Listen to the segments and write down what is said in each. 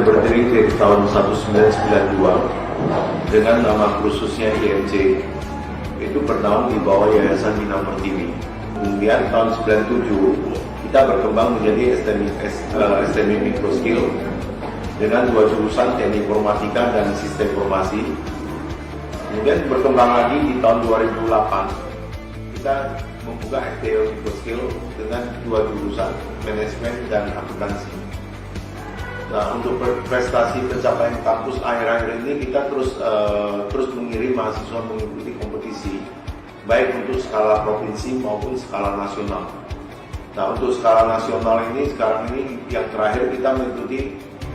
berdiri dari tahun 1992 dengan nama khususnya IMC, itu bernaung di bawah Yayasan Bina Pertiwi. Kemudian tahun 97 kita berkembang menjadi STMI Microskill dengan 2 jurusan Teknik Informatika dan Sistem Informasi. Kemudian berkembang lagi di tahun 2008 kita membuka STO Microskill dengan 2 jurusan Manajemen dan Akuntansi. Nah, untuk prestasi pencapaian kampus akhir-akhir ini kita terus mengirim mahasiswa mengikuti kompetisi, baik untuk skala provinsi maupun skala nasional. Nah, untuk skala nasional ini sekarang ini yang terakhir kita mengikuti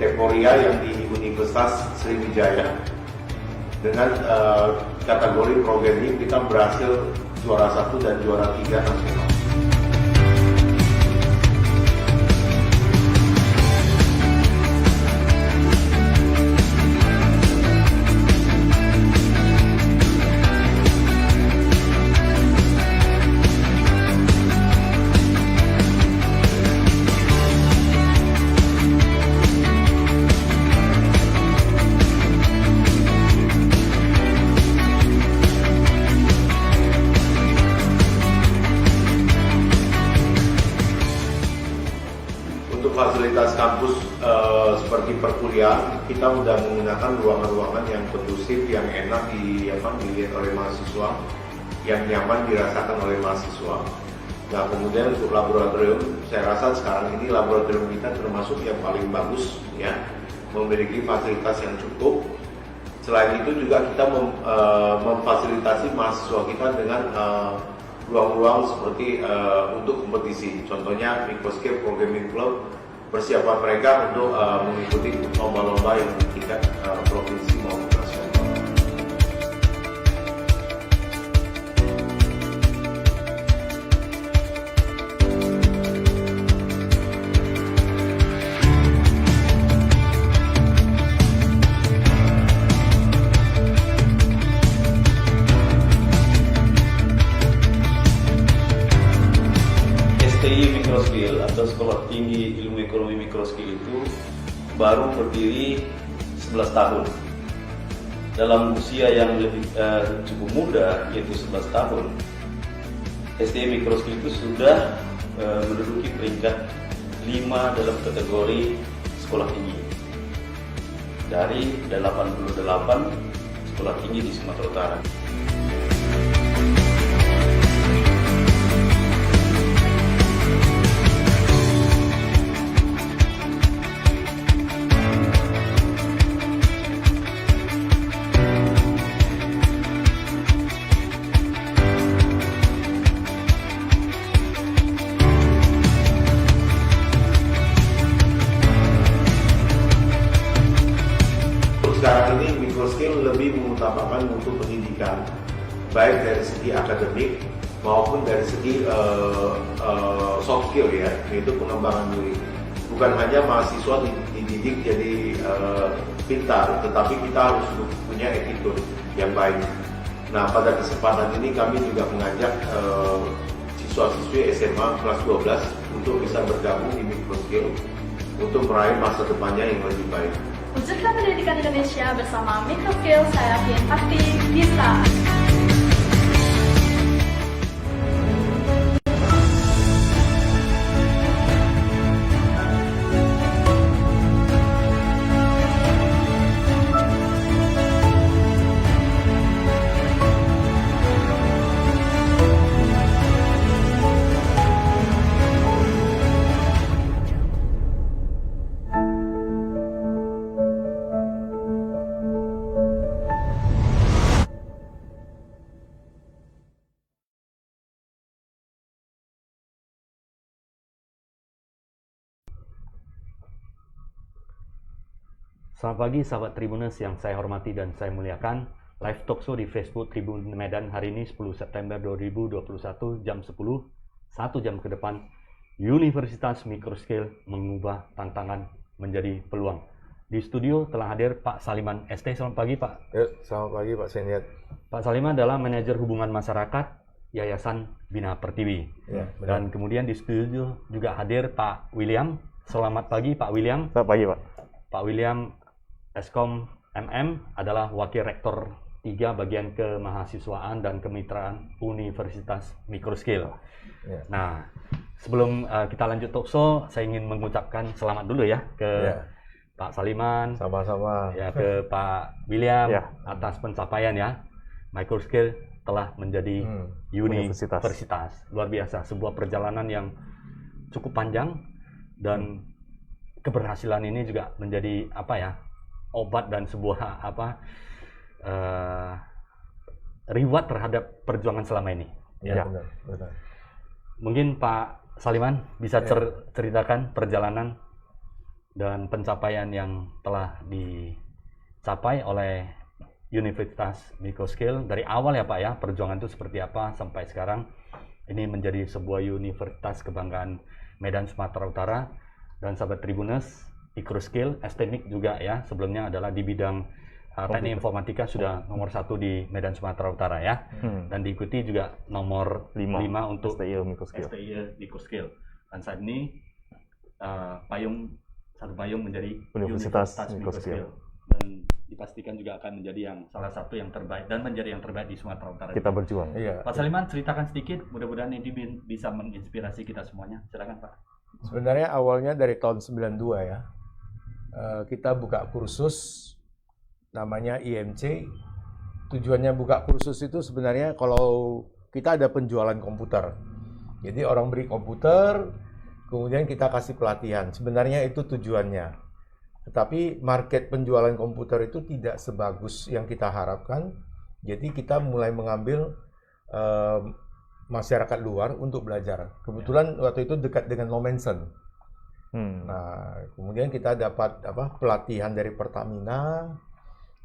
Teporia yang di Universitas Sriwijaya dengan kategori programming kita berhasil juara 1 dan juara 3 nasional. Fasilitas kampus seperti perkuliahan, kita sudah menggunakan ruangan-ruangan yang kondusif, yang enak dilihat oleh mahasiswa, yang nyaman dirasakan oleh mahasiswa. Nah, kemudian untuk laboratorium, saya rasa sekarang ini laboratorium kita termasuk yang paling bagus, ya, memiliki fasilitas yang cukup. Selain itu juga kita memfasilitasi mahasiswa kita dengan ruang-ruang seperti untuk kompetisi, contohnya Microskill Programming Club, persiapan mereka untuk mengikuti lomba-lomba yang di tingkat provinsi maupun nasional. STI Microskill atau Sekolah Tinggi Ilmu Ekonomi Microskill itu baru berdiri 11 tahun. Dalam usia yang lebih cukup muda, yaitu 11 tahun, STI Microskill itu sudah menduduki peringkat 5 dalam kategori sekolah tinggi dari 88 sekolah tinggi di Sumatera Utara. Sekarang ini Microskill lebih mengutamakan untuk pendidikan, baik dari segi akademik maupun dari segi soft skill, ya, yaitu pengembangan diri. Bukan hanya mahasiswa dididik jadi pintar, tetapi kita harus punya attitude yang baik. Nah, pada kesempatan ini kami juga mengajak siswa-siswi SMA kelas 12 untuk bisa bergabung di Microskill untuk meraih masa depannya yang lebih baik. Wujudkan pendidikan Indonesia bersama Microskill, saya yakin pasti bisa. Selamat pagi sahabat Tribuners yang saya hormati dan saya muliakan. Live talk show di Facebook Tribun Medan hari ini 10 September 2021 jam 10, 1 jam ke depan. Universitas Microskill mengubah tantangan menjadi peluang. Di studio telah hadir Pak Saliman ST. Selamat pagi Pak. Ya, selamat pagi Pak Seniat. Pak Saliman adalah manajer hubungan masyarakat Yayasan Bina Pertiwi. Ya, dan kemudian di studio juga hadir Pak William. Selamat pagi Pak William. Selamat pagi Pak. Pak William Eskom MM adalah Wakil Rektor 3 Bagian Kemahasiswaan dan Kemitraan Universitas Microskill. Ya. Nah, sebelum kita lanjut talkshow, saya ingin mengucapkan selamat dulu ya ke Pak Saliman, Sama-sama. ya ke Pak William Ya. atas pencapaian ya. Microskill telah menjadi universitas. Luar biasa, sebuah perjalanan yang cukup panjang dan keberhasilan ini juga menjadi obat dan sebuah reward terhadap perjuangan selama ini. Ya, benar. Mungkin Pak Saliman bisa ceritakan perjalanan dan pencapaian yang telah dicapai oleh Universitas Microskill dari awal ya Pak ya, perjuangan itu seperti apa sampai sekarang ini menjadi sebuah universitas kebanggaan Medan Sumatera Utara. Dan sahabat Tribuners, Microskill, STMIC juga ya, sebelumnya adalah di bidang teknik informatika sudah nomor 1 di Medan Sumatera Utara ya. Dan diikuti juga nomor 5 untuk STIE Microskill. STIE Microskill. Dan saat ini satu payung menjadi Universitas Microskill. Microskill. Dan dipastikan juga akan menjadi salah satu yang terbaik dan menjadi yang terbaik di Sumatera Utara. Kita berjuang. Iya. Pak Saliman, ceritakan sedikit, mudah-mudahan ini bisa menginspirasi kita semuanya. Silakan Pak. Sebenarnya awalnya dari tahun 92 ya. Kita buka kursus namanya IMC. Tujuannya buka kursus itu sebenarnya kalau kita ada penjualan komputer. Jadi orang beri komputer, kemudian kita kasih pelatihan. Sebenarnya itu tujuannya. Tetapi market penjualan komputer itu tidak sebagus yang kita harapkan. Jadi kita mulai mengambil masyarakat luar untuk belajar. Kebetulan waktu itu dekat dengan Lomensen. Nah, kemudian kita dapat pelatihan dari Pertamina.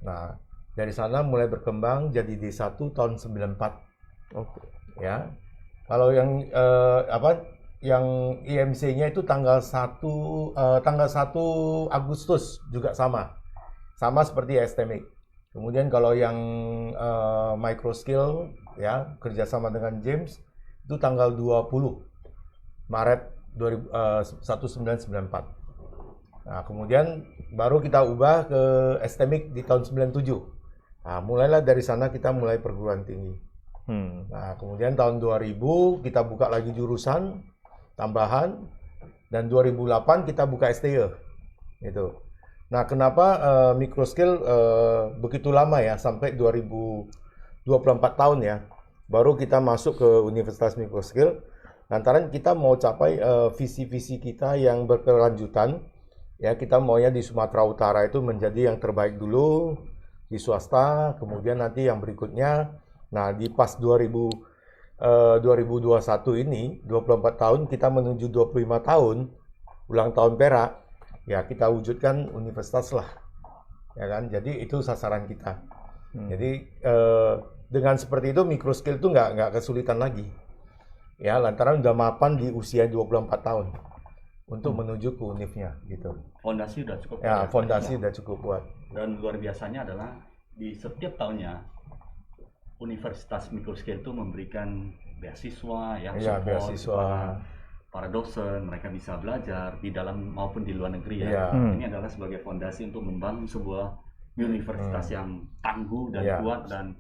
Nah, dari sana mulai berkembang jadi D1 tahun 94. Oke. Ya. Kalau yang yang IMC-nya itu tanggal 1 Agustus juga sama seperti STMIC. Kemudian kalau yang Microskill ya kerjasama dengan James itu tanggal 20 Maret 1994. Nah, kemudian baru kita ubah ke STMIC di tahun 97. Nah, mulailah dari sana kita mulai perguruan tinggi. Nah, kemudian tahun 2000 kita buka lagi jurusan tambahan dan 2008 kita buka STIE. Gitu. Nah, kenapa Microskill begitu lama ya sampai 2024 tahun ya baru kita masuk ke Universitas Microskill lantaran kita mau capai visi-visi kita yang berkelanjutan ya, kita maunya di Sumatera Utara itu menjadi yang terbaik dulu di swasta, kemudian nanti yang berikutnya di pas 2021 ini 24 tahun kita menuju 25 tahun ulang tahun Perak ya, kita wujudkan universitas lah ya kan. Jadi itu sasaran kita. Jadi dengan seperti itu Microskill itu nggak kesulitan lagi ya, lantaran udah mapan di usia 24 tahun untuk menuju ke univnya gitu. Fondasi udah cukup ya, kuat. fondasi udah cukup kuat. Dan luar biasanya adalah di setiap tahunnya Universitas Microskill itu memberikan beasiswa yang Iya, support beasiswa. para dosen, mereka bisa belajar di dalam maupun di luar negeri ya. Iya. Ini adalah sebagai fondasi untuk membangun sebuah universitas yang tangguh dan Iya. kuat dan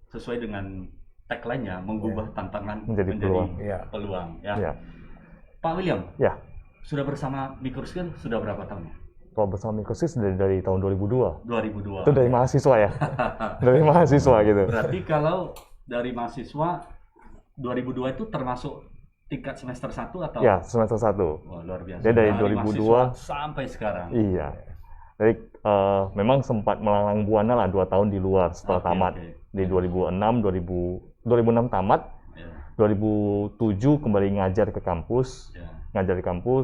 sesuai dengan tagline-nya mengubah tantangan Menjadi peluang. Iya. peluang ya. Ya. Pak William, Ya. sudah bersama Microskill sudah berapa tahun ya? Kalau bersama Microskill dari tahun 2002. 2002. Itu dari mahasiswa ya. Dari mahasiswa gitu. Berarti kalau dari mahasiswa 2002 itu termasuk tingkat semester 1 atau? Ya, semester 1. Wah, luar biasa. Jadi dari 2002 mahasiswa sampai sekarang. Iya. Jadi memang sempat melanglang buana lah 2 tahun di luar setelah Oke, tamat. oke. Di 2006 tamat, Ya, 2007 kembali ngajar ke kampus, ya.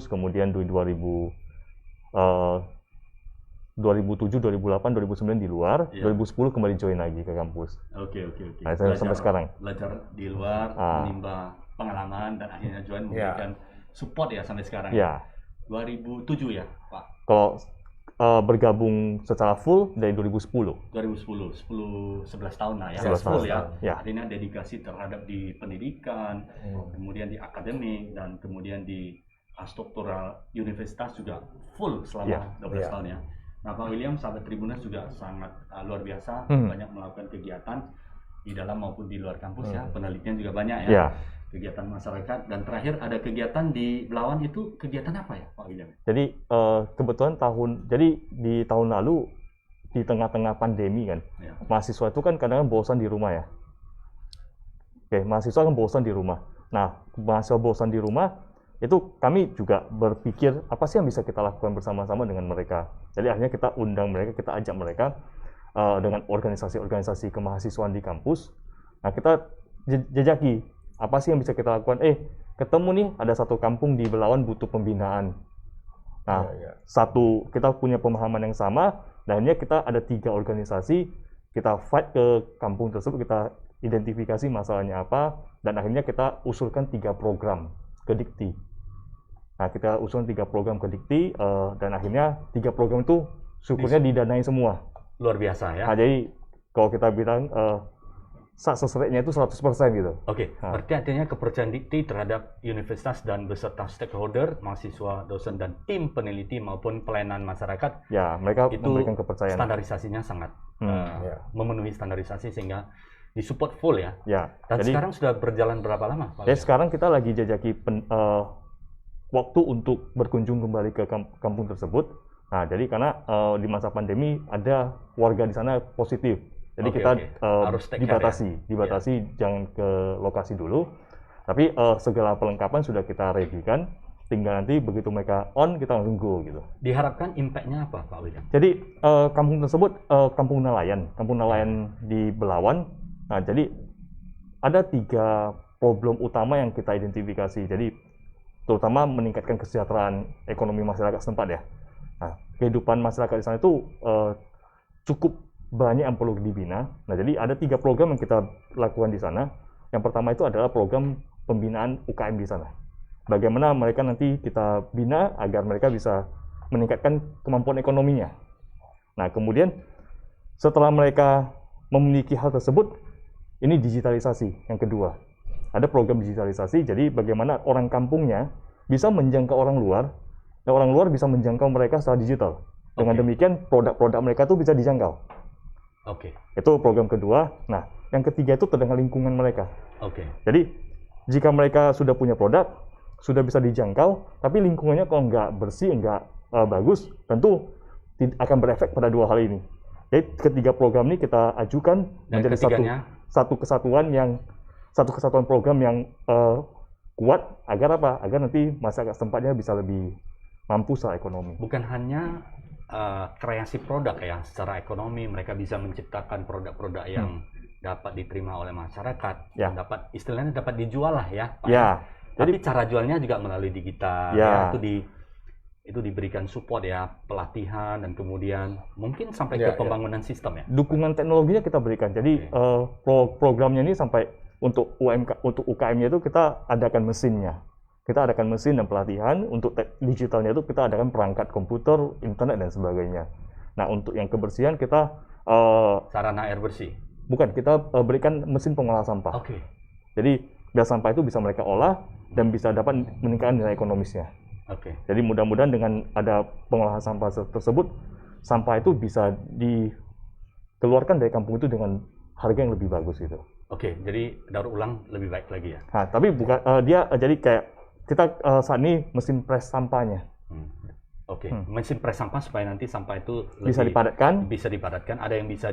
kemudian di 2007, 2008, 2009 di luar, Iya. 2010 kembali join lagi ke kampus. Oke. Nah, sampai sekarang. Belajar di luar, menimba pengalaman dan akhirnya join memberikan support ya sampai sekarang. Ya, 2007 ya, Pak. kalau bergabung secara full dari 2010. 11 tahun lah ya. 11 Full tahun. ya. Ya. Artinya dedikasi terhadap di pendidikan, kemudian di akademik dan kemudian di struktural universitas juga full selama Ya, 12 ya. tahun ya. Nah, Pak William, sahabat Tribuners juga sangat luar biasa, banyak melakukan kegiatan di dalam maupun di luar kampus ya, penelitian juga banyak ya, Ya. kegiatan masyarakat, dan terakhir ada kegiatan di Belawan. Itu kegiatan apa ya Pak William? Jadi kebetulan di tahun lalu di tengah-tengah pandemi kan, Ya. mahasiswa itu kan kadang-kadang bosan di rumah ya. Oke, mahasiswa kan bosan di rumah. Nah, mahasiswa bosan di rumah, itu kami juga berpikir apa sih yang bisa kita lakukan bersama-sama dengan mereka. Jadi akhirnya kita undang mereka, kita ajak mereka dengan organisasi-organisasi kemahasiswaan di kampus. Nah, kita jejaki apa sih yang bisa kita lakukan. Ketemu nih ada satu kampung di Belawan butuh pembinaan. Nah, kita punya pemahaman yang sama, dan akhirnya kita ada 3 organisasi, kita fight ke kampung tersebut, kita identifikasi masalahnya apa, dan akhirnya kita usulkan 3 program ke Dikti. Nah, kita usulkan 3 program ke Dikti, dan akhirnya 3 program itu syukurnya didanai semua. Luar biasa ya. Nah, jadi kalau kita bilang success rate-nya itu 100% gitu. Oke, berarti artinya kepercayaan Dikti terhadap universitas dan beserta stakeholder, mahasiswa, dosen, dan tim peneliti maupun pelayanan masyarakat, Ya, mereka itu memberikan kepercayaan. standarisasinya sangat Ya. memenuhi standarisasi sehingga disupport full ya. Ya, Dan jadi sekarang sudah berjalan berapa lama, Pak? ya sekarang kita lagi jajaki waktu untuk berkunjung kembali ke kampung tersebut. Nah, jadi karena di masa pandemi ada warga di sana positif. Jadi Oke, kita oke. Harus take care dibatasi jangan ke lokasi dulu. Tapi segala perlengkapan sudah kita readykan. Tinggal nanti begitu mereka on, kita langsung go gitu. Diharapkan impact-nya apa, Pak William? Jadi kampung tersebut kampung nelayan di Belawan. Nah, jadi ada 3 problem utama yang kita identifikasi. Jadi terutama meningkatkan kesejahteraan ekonomi masyarakat setempat ya. Nah, kehidupan masyarakat di sana itu cukup banyak yang perlu dibina. Nah, jadi ada 3 program yang kita lakukan di sana. Yang pertama itu adalah program pembinaan UKM di sana. Bagaimana mereka nanti kita bina agar mereka bisa meningkatkan kemampuan ekonominya. Nah, kemudian setelah mereka memiliki hal tersebut, ini digitalisasi yang kedua. Ada program digitalisasi, jadi bagaimana orang kampungnya bisa menjangkau orang luar, dan orang luar bisa menjangkau mereka secara digital. Dengan demikian, produk-produk mereka itu bisa dijangkau. Oke. Itu program kedua. Nah, yang ketiga itu tentang lingkungan mereka. Oke. Jadi, jika mereka sudah punya produk, sudah bisa dijangkau, tapi lingkungannya kalau nggak bersih, nggak bagus, tentu akan berefek pada 2 hal ini. Jadi, ketiga program ini kita ajukan Dan menjadi satu kesatuan program yang kuat, agar apa? Agar nanti masyarakat tempatnya bisa lebih mampu secara ekonomi. Bukan hanya kreasi produk ya, secara ekonomi mereka bisa menciptakan produk-produk yang dapat diterima oleh masyarakat, Ya. dapat istilahnya dapat dijual lah ya, Pak. Ya, Tapi cara jualnya juga melalui digital, Ya. ya, itu diberikan support ya, pelatihan dan kemudian mungkin sampai Ya, ke pembangunan sistem ya. dukungan teknologinya kita berikan. Jadi programnya ini sampai untuk UKM-nya itu kita adakan mesinnya. Kita adakan mesin dan pelatihan. Untuk digitalnya itu kita adakan perangkat komputer, internet dan sebagainya. Nah, untuk yang kebersihan kita Sarana air bersih. bukan, kita berikan mesin pengolah sampah. Oke. Jadi biar sampah itu bisa mereka olah dan bisa dapat meningkatkan nilai ekonomisnya. Oke. Jadi mudah-mudahan dengan ada pengolahan sampah tersebut, sampah itu bisa dikeluarkan dari kampung itu dengan harga yang lebih bagus gitu. Oke, jadi daur ulang lebih baik lagi ya. Nah, tapi bukan dia jadi kayak kita saat ini mesin press sampahnya Oke, mesin press sampah supaya nanti sampah itu bisa dipadatkan. bisa dipadatkan. Ada yang bisa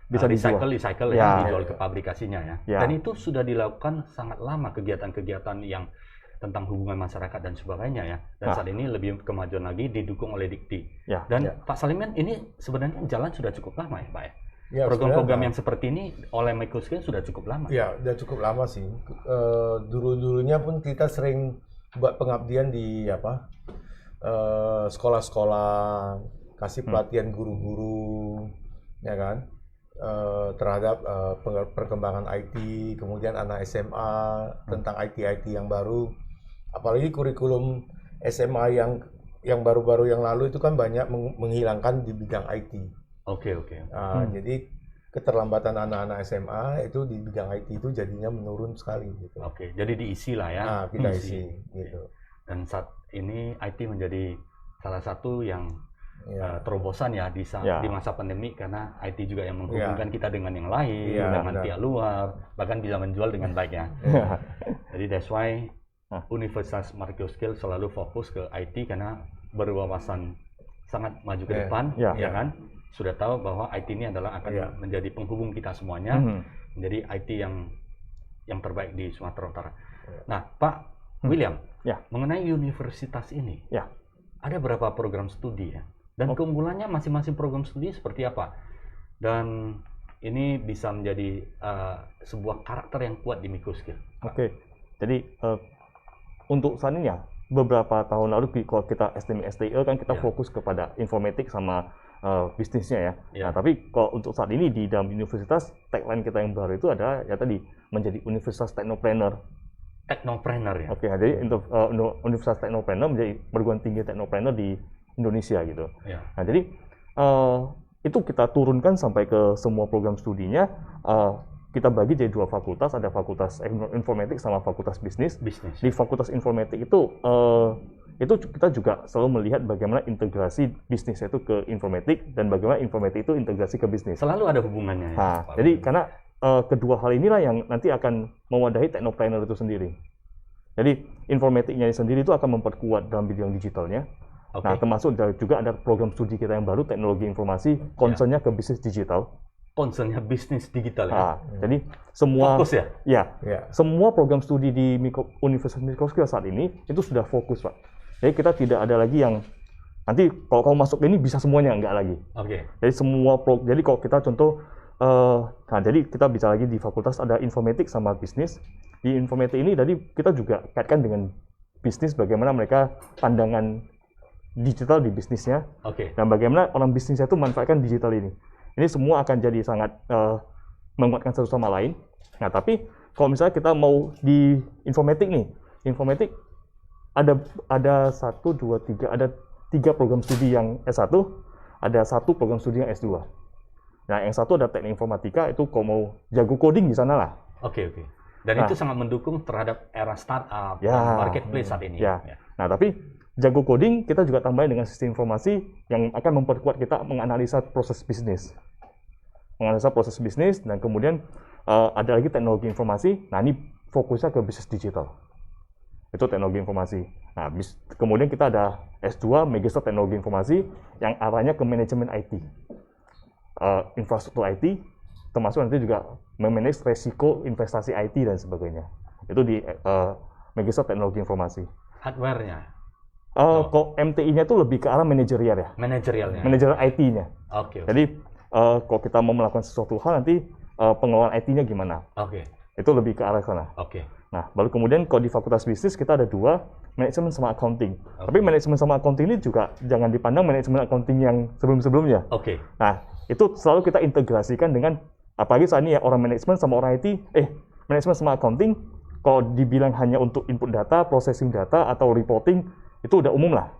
Bisa recycle Ya. dijual ke pabrikasinya ya. Ya. Dan itu sudah dilakukan sangat lama kegiatan-kegiatan yang tentang hubungan masyarakat dan sebagainya ya. Dan saat ini lebih kemajuan lagi didukung oleh Dikti. Ya. Dan Pak Saliman, ini sebenarnya jalan sudah cukup lama ya Pak ya. Ya, Program-program sebenarnya- yang seperti ini oleh Microscale sudah cukup lama. Ya, udah cukup lama sih. Dulu-dulunya pun kita sering buat pengabdian di sekolah-sekolah, kasih pelatihan guru-guru, ya kan, terhadap perkembangan IT, kemudian anak SMA tentang IT yang baru. Apalagi kurikulum SMA yang baru-baru yang lalu itu kan banyak menghilangkan di bidang IT. Oke. Jadi keterlambatan anak-anak SMA itu di bidang IT itu jadinya menurun sekali gitu. Oke, jadi diisi lah ya. Nah, kita isi gitu. Dan saat ini IT menjadi salah satu yang terobosan ya di masa pandemi, karena IT juga yang menghubungkan kita dengan yang lain, dengan pihak luar, bahkan bisa menjual dengan baiknya. Jadi that's why Universitas Marco Skill selalu fokus ke IT karena berwawasan sangat maju ke depan, ya kan? Sudah tahu bahwa IT ini adalah akan menjadi penghubung kita semuanya, menjadi IT yang terbaik di Sumatera Utara. Nah, Pak William, mengenai universitas ini, ada berapa program studi ya? Dan keunggulannya masing-masing program studi seperti apa? Dan ini bisa menjadi sebuah karakter yang kuat di Microskill. Oke, jadi untuk saat ini ya, beberapa tahun lalu kalau kita STMI kan kita fokus kepada informatik sama bisnisnya ya. Nah, tapi kalau untuk saat ini di dalam universitas, tagline kita yang baru itu ada ya tadi, menjadi Universitas Technopreneur. Technopreneur ya? Oke, jadi untuk Universitas Technopreneur menjadi perguruan tinggi teknopreneur di Indonesia gitu. Nah, jadi itu kita turunkan sampai ke semua program studinya. Kita bagi jadi 2 fakultas, ada fakultas informatik sama fakultas bisnis. Di fakultas informatik itu kita juga selalu melihat bagaimana integrasi bisnis itu ke informatik dan bagaimana informatik itu integrasi ke bisnis. Selalu ada hubungannya ya. Nah, jadi karena kedua hal inilah yang nanti akan mewadahi teknopreneur itu sendiri. Jadi informatiknya sendiri itu akan memperkuat dalam bidang digitalnya. Nah, termasuk juga ada program studi kita yang baru, teknologi informasi, concernnya ke bisnis digital. Concernnya bisnis digital ya? Jadi semua fokus ya? Semua program studi di Universitas Microskill saat ini itu sudah fokus, Pak. Jadi kita tidak ada lagi yang nanti kalau kamu masuk ini bisa semuanya, enggak lagi. Jadi semua jadi kalau kita contoh, jadi kita bisa lagi di fakultas ada informatik sama bisnis. Di informatik ini tadi kita juga kaitkan dengan bisnis, bagaimana mereka pandangan digital di bisnisnya, dan bagaimana orang bisnisnya itu manfaatkan digital ini. Ini semua akan jadi sangat menguatkan satu sama lain. Nah, tapi kalau misalnya kita mau di informatik nih, informatik ada 3 program studi yang S1, ada 1 program studi yang S2. Nah, yang satu ada teknik informatika, itu kalau mau jago coding di sana lah. Dan itu sangat mendukung terhadap era startup, marketplace saat ini. Nah, tapi jago coding kita juga tambahin dengan sistem informasi yang akan memperkuat kita menganalisa proses bisnis. Dan kemudian ada lagi teknologi informasi. Nah, ini fokusnya ke bisnis digital. Itu teknologi informasi. Nah, kemudian kita ada S2, Magister Teknologi Informasi, yang arahnya ke manajemen IT. Infrastruktur IT, termasuk nanti juga memanage resiko investasi IT dan sebagainya. Itu di Magister Teknologi Informasi. Hardware-nya? Kok MTI-nya itu lebih ke arah manajerial ya. Manajerialnya? Manajerial IT-nya. Jadi, kalau kita mau melakukan sesuatu hal, nanti pengelolaan IT-nya gimana. Itu lebih ke arah sana. Nah, baru kemudian kalau di Fakultas Bisnis kita ada 2, manajemen sama accounting. Tapi manajemen sama accounting ini juga jangan dipandang manajemen accounting yang sebelum-sebelumnya. Nah, itu selalu kita integrasikan dengan, apalagi saat ini ya, orang manajemen sama orang IT, manajemen sama accounting, kalau dibilang hanya untuk input data, processing data, atau reporting, itu udah umum lah.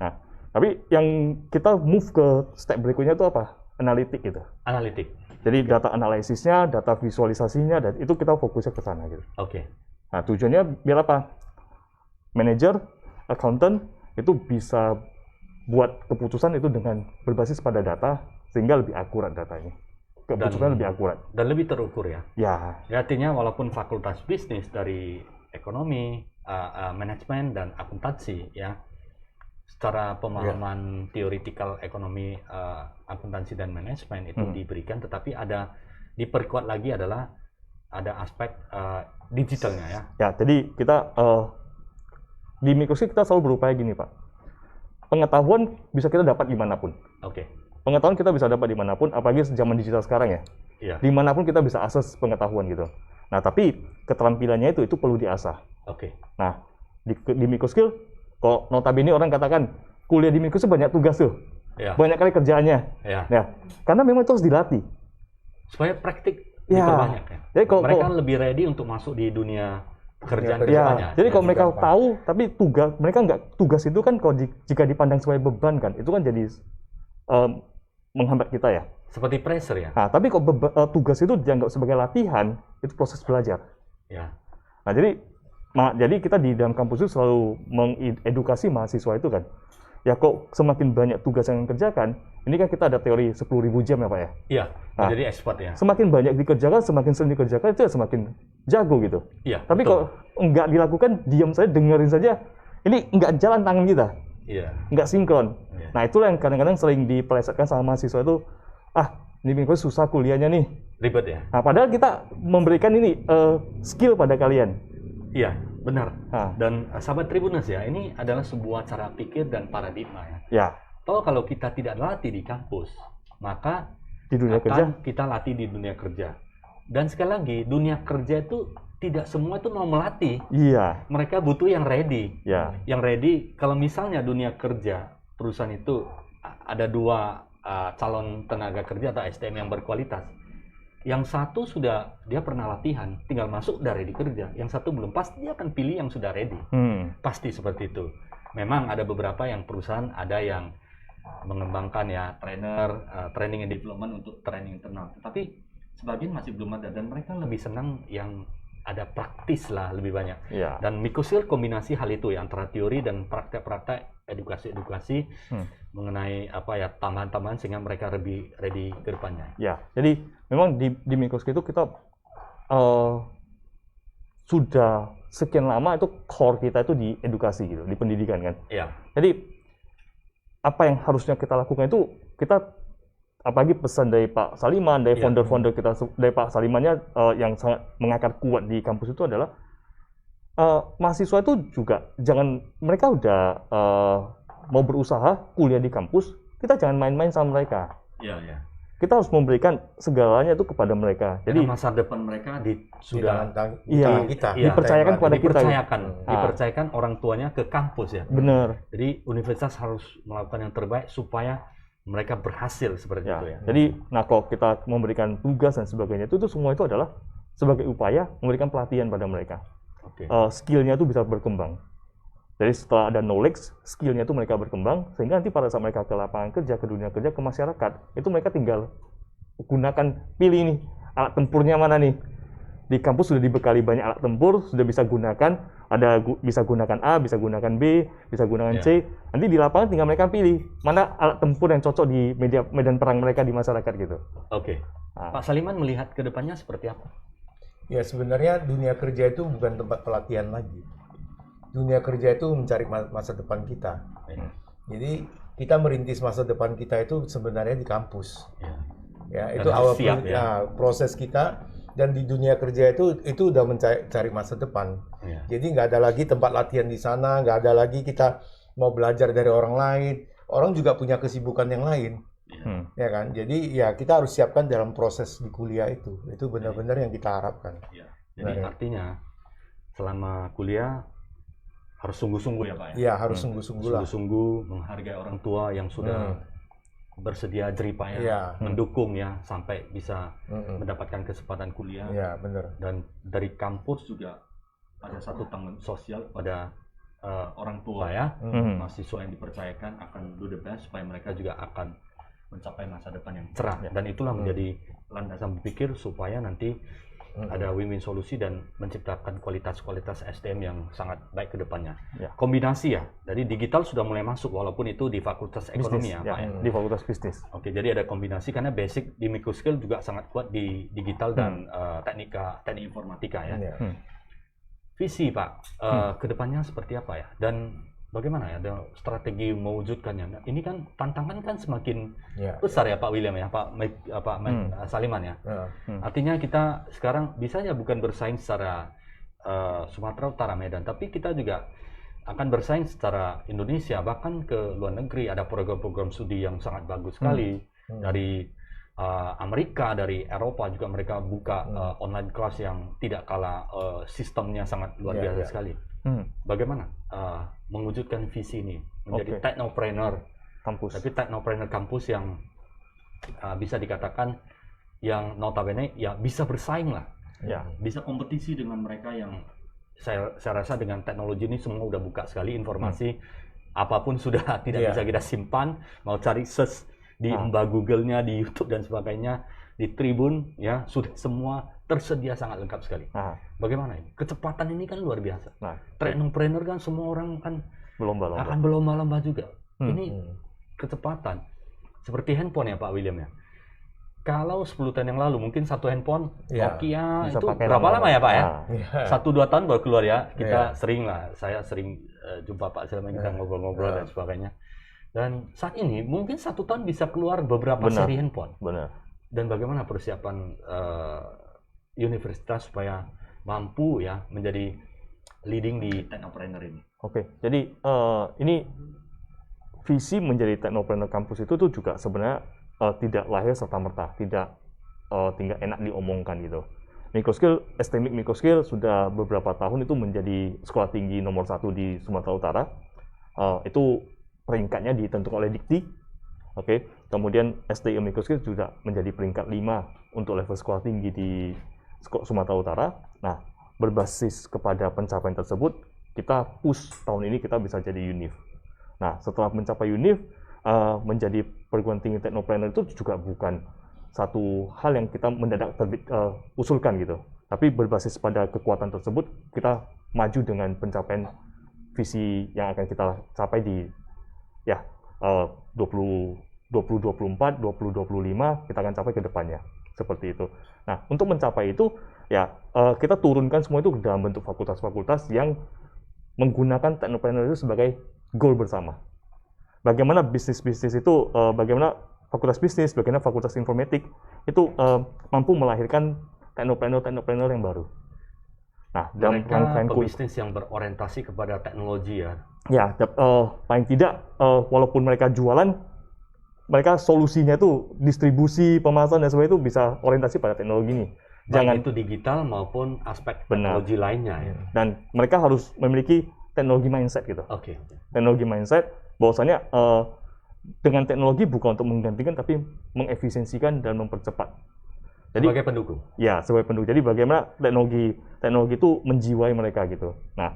Nah, tapi yang kita move ke step berikutnya itu apa? Analitik gitu. Jadi data analisisnya, data visualisasinya, dan itu kita fokusnya ke sana gitu. Nah, tujuannya biar apa? Manager, accountant itu bisa buat keputusan itu dengan berbasis pada data, sehingga lebih akurat datanya. Keputusannya lebih akurat. Dan lebih terukur ya? Ya. Artinya walaupun fakultas bisnis dari ekonomi, manajemen, dan akuntansi ya, secara pemahaman teoretikal ekonomi, akuntansi dan manajemen itu diberikan, tetapi diperkuat lagi adalah ada aspek digitalnya ya. Ya, jadi kita di Microskill kita selalu berupaya gini, Pak. Pengetahuan bisa kita dapat dimanapun. Pengetahuan kita bisa dapat dimanapun, apalagi zaman digital sekarang ya. Dimanapun kita bisa akses pengetahuan gitu. Nah, tapi keterampilannya itu perlu diasah. Nah, di Microskill, kok notabene orang katakan kuliah di Microskill banyak tugas tuh, banyak kali kerjaannya. Karena memang itu harus dilatih. Supaya praktik diperbanyak ya. Jadi mereka lebih ready untuk masuk di dunia pekerjaan kedepannya. Jadi kalau mereka tahu, tapi tugas itu kan kalau jika dipandang sebagai beban kan, itu kan jadi menghambat kita ya. Seperti pressure ya. Nah, tapi kalau tugas itu dianggap sebagai latihan, itu proses belajar. Nah, jadi Jadi kita di dalam kampus itu selalu mengedukasi mahasiswa itu kan. Ya kok semakin banyak tugas yang dikerjakan, ini kan kita ada teori 10.000 jam ya Pak ya? Iya, Nah, jadi expert ya. Semakin banyak dikerjakan, semakin sering dikerjakan, itu ya semakin jago gitu. Iya, Tapi betul. kalau nggak dilakukan, diam saja, dengerin saja, ini nggak jalan tangan kita, Iya. nggak sinkron. Iya. Nah itulah yang kadang-kadang sering dipelesetkan sama mahasiswa itu, ini minggu susah kuliahnya nih. Ribet ya? Nah padahal kita memberikan ini skill pada kalian. Iya, benar. Nah, Dan sahabat Tribuners ya, ini adalah sebuah cara pikir dan paradigma ya. ya Kalau kita tidak latih di kampus, maka di dunia kerja, kita latih di dunia kerja. Dan sekali lagi, dunia kerja itu tidak semua itu mau melatih. iya, Mereka butuh yang ready. ya, Yang ready, kalau misalnya dunia kerja, perusahaan itu ada dua calon tenaga kerja atau SDM yang berkualitas. Yang satu sudah dia pernah latihan, tinggal masuk udah ready kerja. Yang satu belum, pasti dia akan pilih yang sudah ready. Pasti seperti itu. Memang ada beberapa yang perusahaan ada yang mengembangkan ya training and development untuk training internal. Tapi sebagian masih belum ada dan mereka lebih senang yang ada praktis lah lebih banyak. ya, Dan Microskill kombinasi hal itu ya antara teori dan praktek-praktek edukasi mengenai tambahan-tambahan sehingga mereka lebih ready ke depannya. ya. Jadi memang di Microskill itu kita sudah sekian lama itu core kita itu di edukasi gitu, di pendidikan kan. Iya. Jadi apa yang harusnya kita lakukan itu kita apalagi pesan dari Pak Saliman, dari founder-founder kita, dari Pak Salimannya yang sangat mengakar kuat di kampus itu adalah mahasiswa itu juga jangan, mereka udah mau berusaha kuliah di kampus, kita jangan main-main sama mereka. Iya, iya. Kita harus memberikan segalanya itu kepada mereka. Jadi Jadi masa depan mereka sudah iya, kita. dipercayakan kepada kita. dipercayakan orang tuanya ke kampus ya. Benar. Jadi universitas harus melakukan yang terbaik supaya mereka berhasil seperti Ya. itu ya. Jadi, kalau kita memberikan tugas dan sebagainya itu semua itu adalah sebagai upaya memberikan pelatihan pada mereka. Oke. Skillnya itu bisa berkembang. Jadi setelah ada knowledge, skillnya itu mereka berkembang, sehingga nanti pada saat mereka ke lapangan kerja, ke dunia kerja, ke masyarakat, itu mereka tinggal gunakan, pilih nih, alat tempurnya mana nih. Di kampus sudah dibekali banyak alat tempur, sudah bisa gunakan, bisa gunakan A, bisa gunakan B, bisa gunakan C. Nanti di lapangan tinggal mereka pilih, mana alat tempur yang cocok di medan perang mereka di masyarakat gitu. Oke. Nah. Pak Saliman melihat ke depannya seperti apa? Ya sebenarnya dunia kerja itu bukan tempat pelatihan lagi. Dunia kerja itu mencari masa depan kita. Jadi kita merintis masa depan kita itu sebenarnya di kampus. Ya itu Dan awal siap, ya. proses kita, dan di dunia kerja itu udah mencari masa depan. Ya. Jadi nggak ada lagi tempat latihan di sana, nggak ada lagi kita mau belajar dari orang lain. Orang juga punya kesibukan yang lain. Ya kan? Jadi ya kita harus siapkan dalam proses di kuliah itu benar-benar yang kita harapkan. Ya. Jadi artinya selama kuliah harus sungguh-sungguh ya Pak ya? Iya harus sungguh-sungguh lah. Sungguh-sungguh menghargai orang tua yang sudah bersedia jeripaya mendukung ya sampai bisa mendapatkan kesempatan kuliah. Iya benar. Dan dari kampus juga ada satu tanggung sosial pada orang tua ya, mahasiswa yang dipercayakan akan do the best supaya mereka juga akan mencapai masa depan yang cerah. Dan itulah menjadi landasan berpikir supaya nanti ada win-win solusi dan menciptakan kualitas-kualitas SDM yang sangat baik ke depannya. Ya. Kombinasi ya, dari digital sudah mulai masuk walaupun itu di fakultas ekonomi ya, Pak ya. Di fakultas bisnis. Oke, jadi ada kombinasi karena basic di Microskill juga sangat kuat di digital dan teknik informatika ya. Visi Pak, ke depannya seperti apa ya? Dan bagaimana ya ada strategi mewujudkannya? Ini kan tantangan kan semakin besar ya Pak William ya, Pak Saliman ya. Artinya kita sekarang bisa ya bukan bersaing secara Sumatera Utara Medan, tapi kita juga akan bersaing secara Indonesia, bahkan ke luar negeri. Ada program-program studi yang sangat bagus sekali dari Amerika, dari Eropa juga mereka buka online kelas yang tidak kalah sistemnya sangat luar biasa sekali. Bagaimana mewujudkan visi ini menjadi technopreneur kampus, tapi technopreneur kampus yang bisa dikatakan yang notabene ya bisa bersaing lah, bisa kompetisi dengan mereka yang saya rasa dengan teknologi ini semua udah buka sekali informasi apapun sudah tidak bisa kita simpan, mau cari search di Google-nya, di YouTube dan sebagainya, di Tribun ya sudah semua tersedia sangat lengkap sekali. Bagaimana ini? Kecepatan ini kan luar biasa. Trainer kan semua orang kan akan berlomba-lomba juga. Ini kecepatan. Seperti handphone ya Pak William ya. Kalau 10 tahun yang lalu mungkin satu handphone Nokia itu berapa lama ya Pak ya? 1-2 tahun baru keluar ya. Kita saya sering jumpa Pak Sulaiman, kita ngobrol-ngobrol dan sebagainya. Dan saat ini mungkin 1 tahun bisa keluar beberapa seri handphone. Dan bagaimana persiapan universitas supaya mampu ya menjadi leading di technopreneur ini? Jadi ini visi menjadi technopreneur kampus itu tuh juga sebenarnya tidak lahir serta-merta, tidak tinggal enak diomongkan gitu. Microskill, STMIC Microskill sudah beberapa tahun itu menjadi sekolah tinggi nomor 1 di Sumatera Utara. Itu peringkatnya ditentukan oleh Dikti. Kemudian STI Microskill juga menjadi peringkat 5 untuk level sekolah tinggi di Sumatera Utara. Nah, berbasis kepada pencapaian tersebut, kita push tahun ini kita bisa jadi UNIF. Nah, setelah mencapai UNIF, menjadi perguruan tinggi teknopreneur itu juga bukan satu hal yang kita mendadak usulkan gitu. Tapi berbasis pada kekuatan tersebut, kita maju dengan pencapaian visi yang akan kita capai di 2024, 2025 kita akan capai ke depannya. Seperti itu. Nah, untuk mencapai itu kita turunkan semua itu ke dalam bentuk fakultas-fakultas yang menggunakan teknopreneur itu sebagai goal bersama. Bagaimana bisnis-bisnis itu, bagaimana fakultas bisnis, bagaimana fakultas informatik itu mampu melahirkan teknopreneur yang baru. Nah, dalam rangkaian pebisnis yang berorientasi kepada teknologi ya. Paling tidak walaupun mereka jualan, mereka solusinya itu distribusi, pemasaran dan sebagainya itu bisa orientasi pada teknologi ini. Jangan itu digital maupun aspek teknologi lainnya ya. Dan mereka harus memiliki teknologi mindset gitu. Teknologi mindset bahwasanya dengan teknologi bukan untuk menggantikan tapi mengefisiensikan dan mempercepat. Jadi sebagai pendukung. Ya, sebagai pendukung. Jadi bagaimana teknologi itu menjiwai mereka gitu. Nah,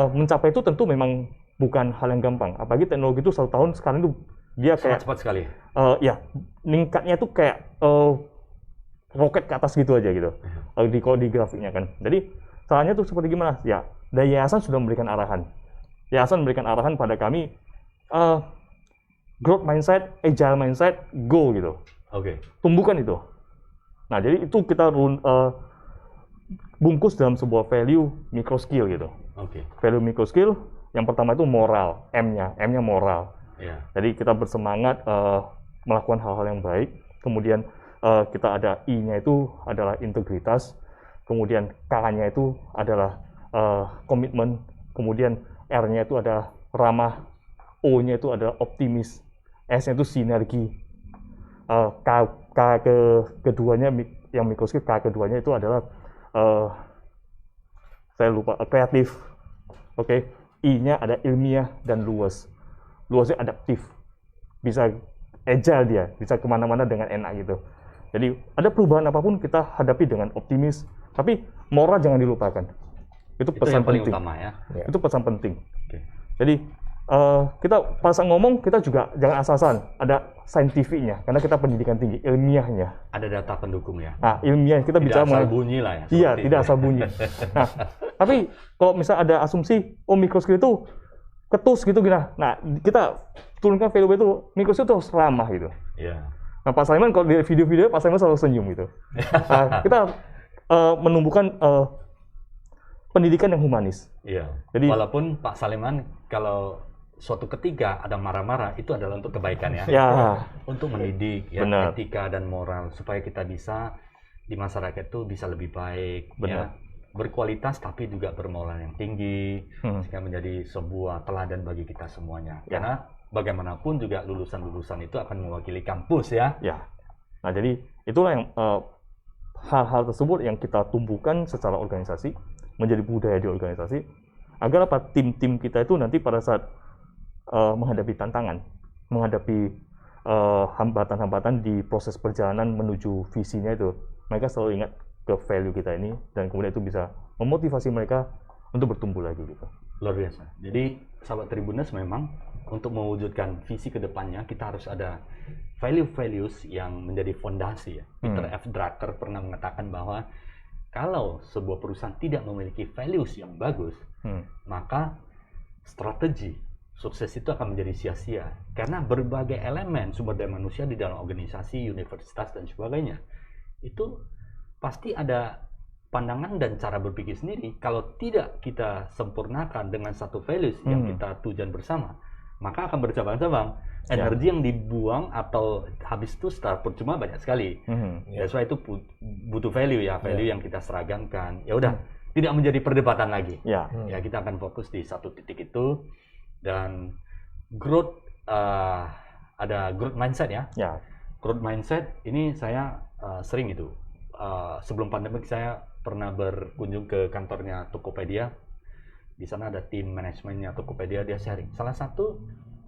mencapai itu tentu memang bukan hal yang gampang. Apalagi teknologi itu 1 tahun sekarang itu dia kayak cepat sekali. Meningkatnya itu kayak roket ke atas gitu aja gitu. Kalau di grafiknya kan. Jadi caranya tuh seperti gimana? Ya, dari yayasan sudah memberikan arahan. Yayasan memberikan arahan pada kami growth mindset, agile mindset, go gitu. Tumbuhkan itu. Nah, jadi itu kita bungkus dalam sebuah value microskill gitu. Value microskill yang pertama itu moral, M-nya moral. Jadi kita bersemangat melakukan hal-hal yang baik. Kemudian kita ada I-nya itu adalah integritas. Kemudian K-nya itu adalah komitmen. Kemudian R-nya itu ada ramah, O-nya itu adalah optimis, S-nya itu sinergi, keduanya yang microskill, K keduanya itu adalah saya lupa, kreatif, I-nya ada ilmiah dan luas, luasnya adaptif, bisa agile dia, bisa kemana-mana dengan enak gitu. Jadi ada perubahan apapun kita hadapi dengan optimis, tapi moral jangan dilupakan. Itu pesan yang paling penting. Utama ya. Itu pesan penting. Jadi kita pas ngomong kita juga jangan asal-asalan, ada saintifiknya karena kita pendidikan tinggi, ilmiahnya. Ada data pendukung ya. Nah, ilmiah kita tidak bicara asal bunyi lah ya. Iya, tidak asal bunyi. Nah, tapi kalau misal ada asumsi microskill itu ketus gitu gina. Nah, kita turunkan value itu microskill itu harus ramah gitu. Nah, Pak Saiman kalau di video-video Pak Saiman selalu senyum gitu. Nah, kita menumbuhkan pendidikan yang humanis. Jadi walaupun Pak Saliman kalau suatu ketika ada marah-marah itu adalah untuk kebaikan ya. Untuk mendidik ya, etika dan moral supaya kita bisa di masyarakat itu bisa lebih baik ya. Berkualitas tapi juga bermoral yang tinggi sehingga menjadi sebuah teladan bagi kita semuanya. Karena bagaimanapun juga lulusan-lulusan itu akan mewakili kampus ya. Nah, jadi itulah yang hal-hal tersebut yang kita tumbuhkan secara organisasi menjadi budaya di organisasi agar tim-tim kita itu nanti pada saat menghadapi tantangan, menghadapi hambatan-hambatan di proses perjalanan menuju visinya itu, mereka selalu ingat ke value kita ini dan kemudian itu bisa memotivasi mereka untuk bertumbuh lagi gitu. Luar biasa. Jadi sahabat Tribuners, memang untuk mewujudkan visi ke depannya kita harus ada value-values yang menjadi fondasi ya. Peter F. Drucker pernah mengatakan bahwa kalau sebuah perusahaan tidak memiliki values yang bagus, maka strategi sukses itu akan menjadi sia-sia. Karena berbagai elemen sumber daya manusia di dalam organisasi, universitas, dan sebagainya, itu pasti ada pandangan dan cara berpikir sendiri. Kalau tidak kita sempurnakan dengan satu values yang kita tujuan bersama, maka akan bercabang-cabang. Energi yang dibuang atau habis itu secara percuma banyak sekali. That's why itu butuh value ya, value yang kita seragamkan. Ya udah, tidak menjadi perdebatan lagi. Ya kita akan fokus di satu titik itu. Dan growth, ada growth mindset ya. Growth mindset ini saya sering itu. Sebelum pandemi saya pernah berkunjung ke kantornya Tokopedia. Di sana ada tim manajemennya Tokopedia, dia sharing. Salah satu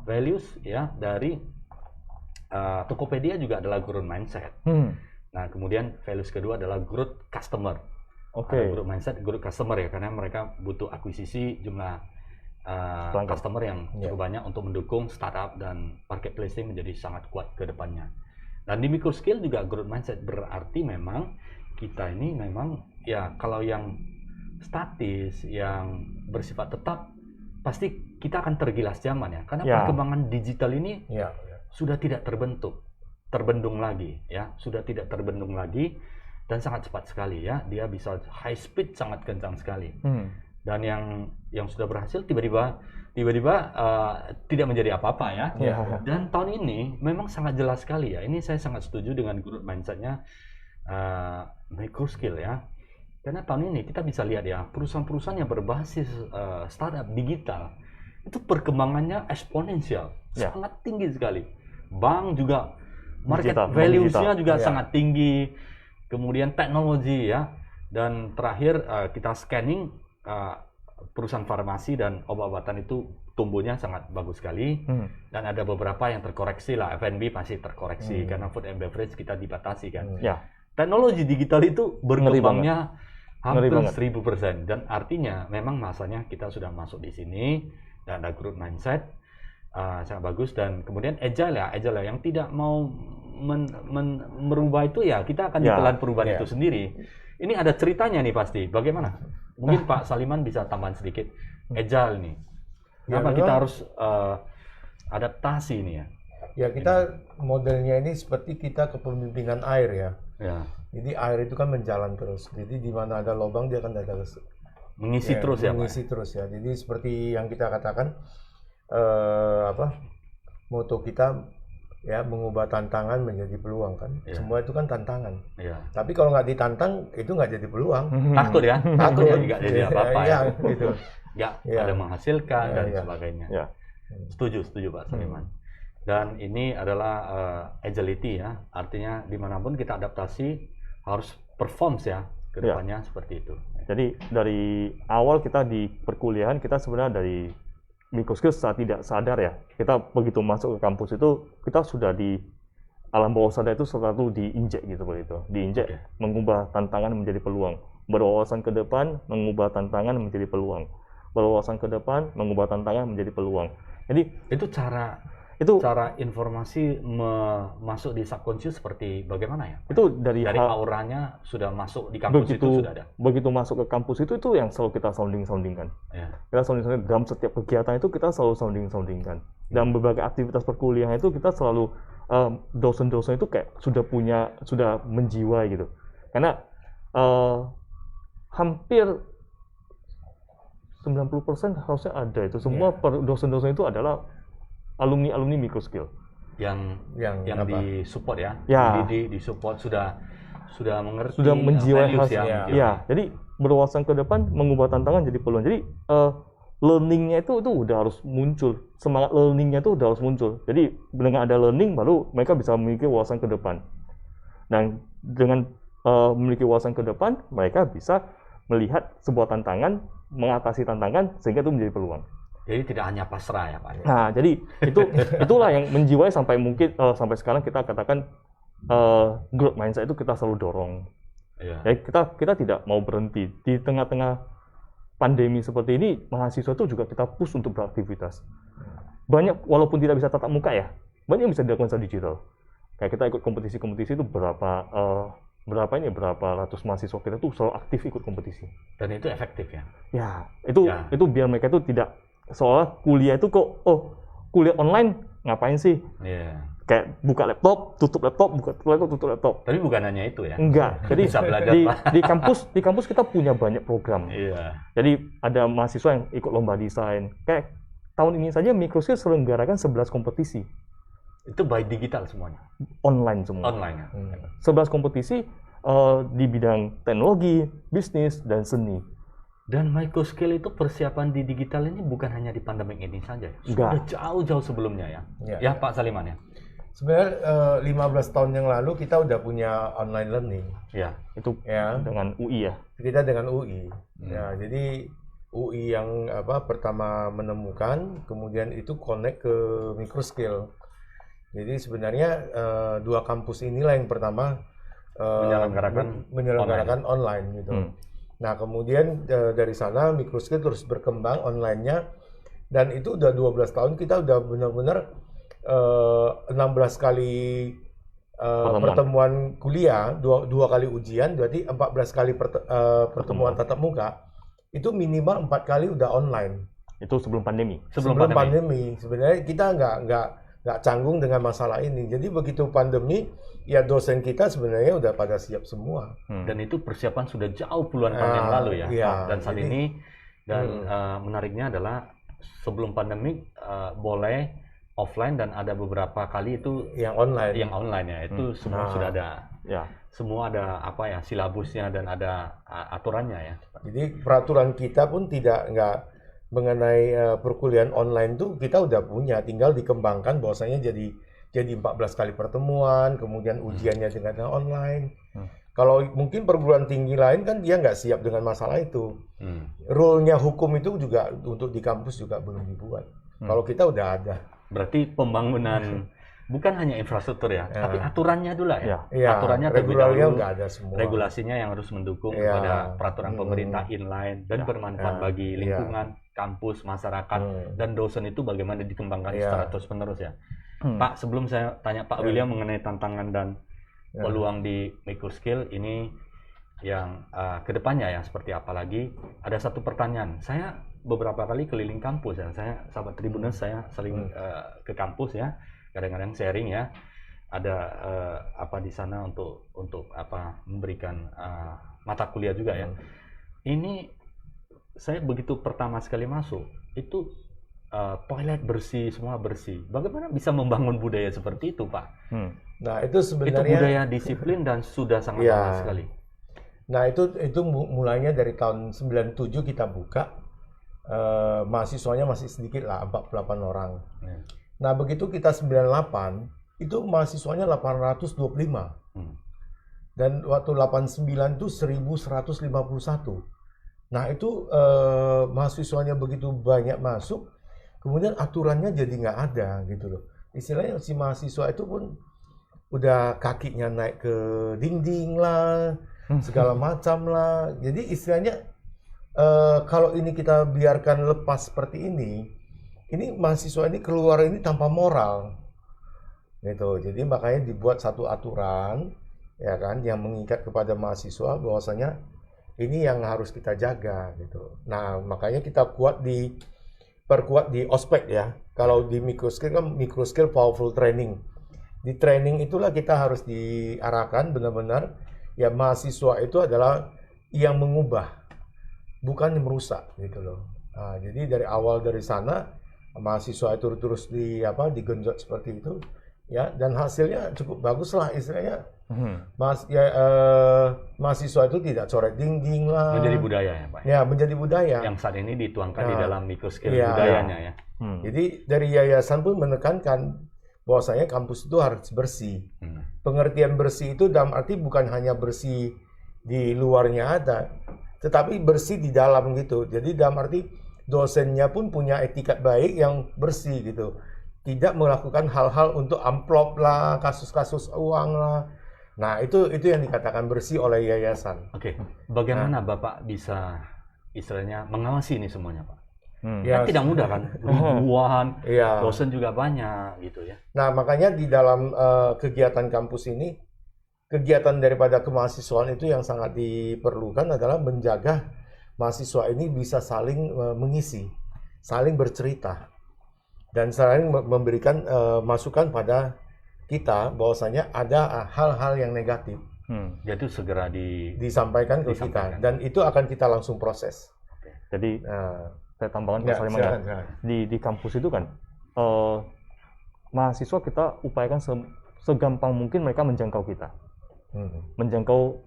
values ya dari Tokopedia juga adalah growth mindset. Nah, kemudian values kedua adalah growth customer. Growth mindset, growth customer ya, karena mereka butuh akuisisi jumlah customer yang cukup banyak untuk mendukung startup dan marketplace menjadi sangat kuat ke depannya. Dan di microscale juga growth mindset berarti memang kita ini memang ya kalau yang statis, yang bersifat tetap, pasti kita akan tergilas zaman ya. Karena perkembangan digital ini sudah tidak terbendung lagi ya, sudah tidak terbendung lagi dan sangat cepat sekali ya. Dia bisa high speed sangat kencang sekali. Dan yang sudah berhasil tiba-tiba tidak menjadi apa-apa ya. Dan tahun ini memang sangat jelas sekali ya. Ini saya sangat setuju dengan growth mindset-nya microscale ya. Karena tahun ini kita bisa lihat ya, perusahaan-perusahaan yang berbasis startup digital itu perkembangannya eksponensial, sangat tinggi sekali. Bank juga market values-nya juga sangat tinggi. Kemudian teknologi ya. Dan terakhir kita scanning perusahaan farmasi dan obat-obatan itu tumbuhnya sangat bagus sekali. Dan ada beberapa yang terkoreksi lah, F&B pasti terkoreksi karena food and beverage kita dibatasi kan. Teknologi digital itu berkembangnya hampir 1000%, dan artinya memang masanya kita sudah masuk di sini dan ada growth mindset sangat bagus. Dan kemudian agile ya, yang tidak mau merubah itu ya kita akan ditelan perubahan itu sendiri. Ini ada ceritanya nih pasti. Bagaimana? Mungkin Pak Saliman bisa tambahan sedikit. Agile nih. Kenapa kita harus adaptasi ini ya? Ya kita modelnya ini seperti kita kepemimpinan air ya. Jadi air itu kan menjalan terus. Jadi di mana ada lubang dia akan ada mengisi terus ya, mengisi terus ya. Jadi seperti yang kita katakan moto kita ya, mengubah tantangan menjadi peluang kan. Semua itu kan tantangan. Tapi kalau nggak ditantang itu nggak jadi peluang. Takut ya. Takut ya nggak jadi apa-apa ya. Gitu. Nggak ada menghasilkan dan sebagainya. Setuju Pak Saliman. Dan ini adalah agility ya, artinya dimanapun kita adaptasi harus perform ya ke depannya seperti itu. Jadi dari awal kita di perkuliahan kita sebenarnya dari microskill saat tidak sadar ya, kita begitu masuk ke kampus itu kita sudah di alam bawah sadar itu selalu diinjek gitu begitu, diinjek mengubah tantangan menjadi peluang, berwawasan ke depan mengubah tantangan menjadi peluang, berwawasan ke depan mengubah tantangan menjadi peluang. Jadi itu cara informasi masuk di subconscious seperti bagaimana ya? Itu dari auranya sudah masuk di kampus itu sudah ada. Begitu masuk ke kampus itu yang selalu kita soundingkan. Kita soundingkan dalam setiap kegiatan itu kita selalu soundingkan. Dalam berbagai aktivitas perkuliahan itu kita selalu dosen-dosen itu kayak sudah menjiwai gitu. Karena hampir 90% harusnya ada itu semua dosen-dosen itu adalah alumni microskill yang di support ya, di support sudah mengerti, sudah menjiwai ya. Jadi berwawasan ke depan mengubah tantangan jadi peluang. Jadi learningnya itu udah harus muncul, semangat learningnya itu udah harus muncul. Jadi dengan ada learning baru mereka bisa memiliki wawasan ke depan. Dan dengan memiliki wawasan ke depan mereka bisa melihat sebuah tantangan, mengatasi tantangan sehingga itu menjadi peluang. Jadi tidak hanya pasrah ya Pak. Nah, jadi itulah yang menjiwai sampai mungkin sampai sekarang kita katakan growth mindset itu kita selalu dorong. Ya, kita tidak mau berhenti di tengah-tengah pandemi seperti ini, mahasiswa itu juga kita push untuk beraktivitas. Banyak, walaupun tidak bisa tatap muka ya, banyak yang bisa dilakukan secara digital. Kayak kita ikut kompetisi-kompetisi itu berapa ratus mahasiswa kita tuh selalu aktif ikut kompetisi. Dan itu efektif ya? Ya, itu biar mereka itu tidak seolah kuliah itu kok, kuliah online ngapain sih? Iya. Kayak buka laptop, tutup laptop, buka laptop, tutup laptop. Tapi bukan hanya itu ya? Enggak. Jadi bisa belajar di kampus kita punya banyak program. Iya. Jadi ada mahasiswa yang ikut lomba desain. Kayak tahun ini saja Microskill selenggarakan 11 kompetisi. Itu by digital semuanya? Online semua. Online ya? 11 kompetisi di bidang teknologi, bisnis, dan seni. Dan Microskill itu persiapan di digital ini bukan hanya di pandemi ini saja, sudah jauh-jauh sebelumnya ya? Ya Pak Saliman ya? Sebenarnya 15 tahun yang lalu kita udah punya online learning. Ya, itu Ya. dengan UI ya. Kita dengan UI. Ya, jadi UI yang pertama menemukan, kemudian itu connect ke Microskill. Jadi sebenarnya dua kampus inilah yang pertama menyelenggarakan online gitu. Nah, kemudian dari sana Microskill terus berkembang online-nya, dan itu udah 12 tahun kita udah benar-benar 16 kali pertemuan kuliah, dua kali ujian, berarti 14 kali pertemuan tatap muka. Itu minimal 4 kali udah online. Itu sebelum pandemi. Sebelum pandemi. Sebenarnya kita nggak canggung dengan masalah ini. Jadi begitu pandemi, ya dosen kita sebenarnya udah pada siap semua. Dan itu persiapan sudah jauh puluhan tahun yang lalu ya. Iya, Dan saat ini, menariknya adalah sebelum pandemi boleh offline, dan ada beberapa kali itu yang online. Yang online ya, itu semua sudah ada. Ya. Semua ada silabusnya dan ada aturannya ya. Jadi peraturan kita pun nggak mengenai perkuliahan online tuh kita udah punya, tinggal dikembangkan bahwasanya jadi 14 kali pertemuan, kemudian ujiannya dengan online. Kalau mungkin perguruan tinggi lain kan dia nggak siap dengan masalah itu. Rule-nya hukum itu juga untuk di kampus juga belum dibuat. Kalau kita udah ada. Berarti pembangunan bukan hanya infrastruktur ya, tapi aturannya dulu ya. Aturannya terlebih regulasinya dahulu, nggak ada semua. Regulasinya yang harus mendukung kepada peraturan pemerintah inline dan bermanfaat bagi lingkungan, kampus, masyarakat, dan dosen itu bagaimana dikembangkan secara terus-menerus ya. Pak, sebelum saya tanya Pak William mengenai tantangan dan peluang di Microskill ini yang kedepannya ya seperti apa lagi, ada satu pertanyaan. Saya beberapa kali keliling kampus ya, saya sahabat Tribuners, saya sering ke kampus ya, kadang-kadang sharing ya, ada di sana untuk memberikan mata kuliah juga ya. Ini saya begitu pertama sekali masuk itu toilet bersih, semua bersih. Bagaimana bisa membangun budaya seperti itu, Pak? Nah, itu sebenarnya itu budaya disiplin dan sudah sangat lama sekali. Nah, itu mulainya dari tahun 97 kita buka. Mahasiswanya masih sedikit lah, 48 orang. Nah, begitu kita 98, itu mahasiswanya 825. Dan waktu 89 itu 1151. Nah, itu mahasiswanya begitu banyak masuk, kemudian aturannya jadi nggak ada gitu loh. Istilahnya si mahasiswa itu pun udah kakinya naik ke dinding lah, segala macam lah. Jadi istilahnya kalau ini kita biarkan lepas seperti ini mahasiswa ini keluar ini tanpa moral, gitu. Jadi makanya dibuat satu aturan, ya kan, yang mengikat kepada mahasiswa bahwasanya ini yang harus kita jaga, gitu. Nah, makanya kita perkuat di ospek ya. Kalau di Microskill kan Microskill powerful training. Di training itulah kita harus diarahkan benar-benar ya, mahasiswa itu adalah yang mengubah, bukan yang merusak, gitu loh. Nah, jadi dari awal dari sana mahasiswa itu terus digenjot seperti itu ya, dan hasilnya cukup bagus lah istilahnya. Mahasiswa itu tidak coret dinding lah. Menjadi budaya ya, Pak. Ya, menjadi budaya. Yang saat ini dituangkan di dalam Microskill budayanya ya. Jadi dari yayasan pun menekankan bahwasanya kampus itu harus bersih. Pengertian bersih itu dalam arti bukan hanya bersih di luarnya ada, tetapi bersih di dalam gitu. Jadi dalam arti dosennya pun punya etikat baik yang bersih gitu. Tidak melakukan hal-hal untuk amplop lah, kasus-kasus uang lah. Nah, itu yang dikatakan bersih oleh yayasan. Oke. Bagaimana Bapak bisa istilahnya mengawasi ini semuanya, Pak? Ya, Kan tidak mudah kan, ribuan, iya. dosen juga banyak gitu ya. Nah, makanya di dalam kegiatan kampus ini, kegiatan daripada kemahasiswaan itu yang sangat diperlukan adalah menjaga mahasiswa ini bisa saling mengisi, saling bercerita, dan saling memberikan masukan pada kita bahwasanya ada hal-hal yang negatif Jadi segera disampaikan ke kita, dan itu akan kita langsung proses. Jadi saya tambahkan Pak Saliman ya. silakan. Di kampus itu kan mahasiswa kita upayakan segampang mungkin mereka menjangkau kita, menjangkau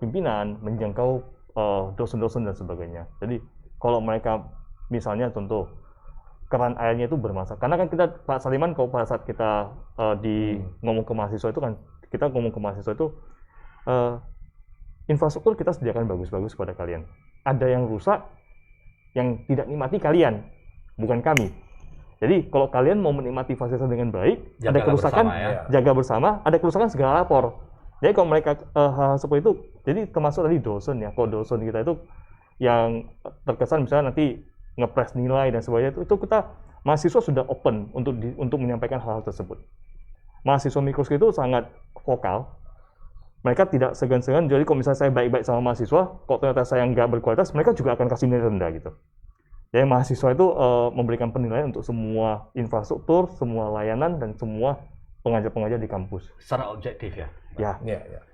pimpinan, menjangkau dosen-dosen dan sebagainya. Jadi kalau mereka misalnya contoh keran airnya itu bermasalah, karena kan kita Pak Saliman kalau pada saat kita ngomong ke mahasiswa itu kan kita ngomong ke mahasiswa itu infrastruktur kita sediakan bagus-bagus pada kalian. Ada yang rusak yang tidak nikmati kalian, bukan kami. Jadi kalau kalian mau menikmati fasilitas dengan baik, ada kerusakan, jaga bersama, ada kerusakan segera lapor. Jadi kalau mereka hal seperti itu, jadi termasuk tadi dosen ya, kalau dosen kita itu yang terkesan misalnya nanti ngepres nilai dan sebagainya, itu kita mahasiswa sudah open untuk menyampaikan hal-hal tersebut. Mahasiswa mikroskop itu sangat vokal, mereka tidak segan-segan. Jadi kalau misalnya saya baik-baik sama mahasiswa, kok ternyata saya nggak berkualitas, mereka juga akan kasih nilai rendah gitu. Jadi mahasiswa itu memberikan penilaian untuk semua infrastruktur, semua layanan, dan semua pengajar-pengajar di kampus. Secara objektif ya? Ya.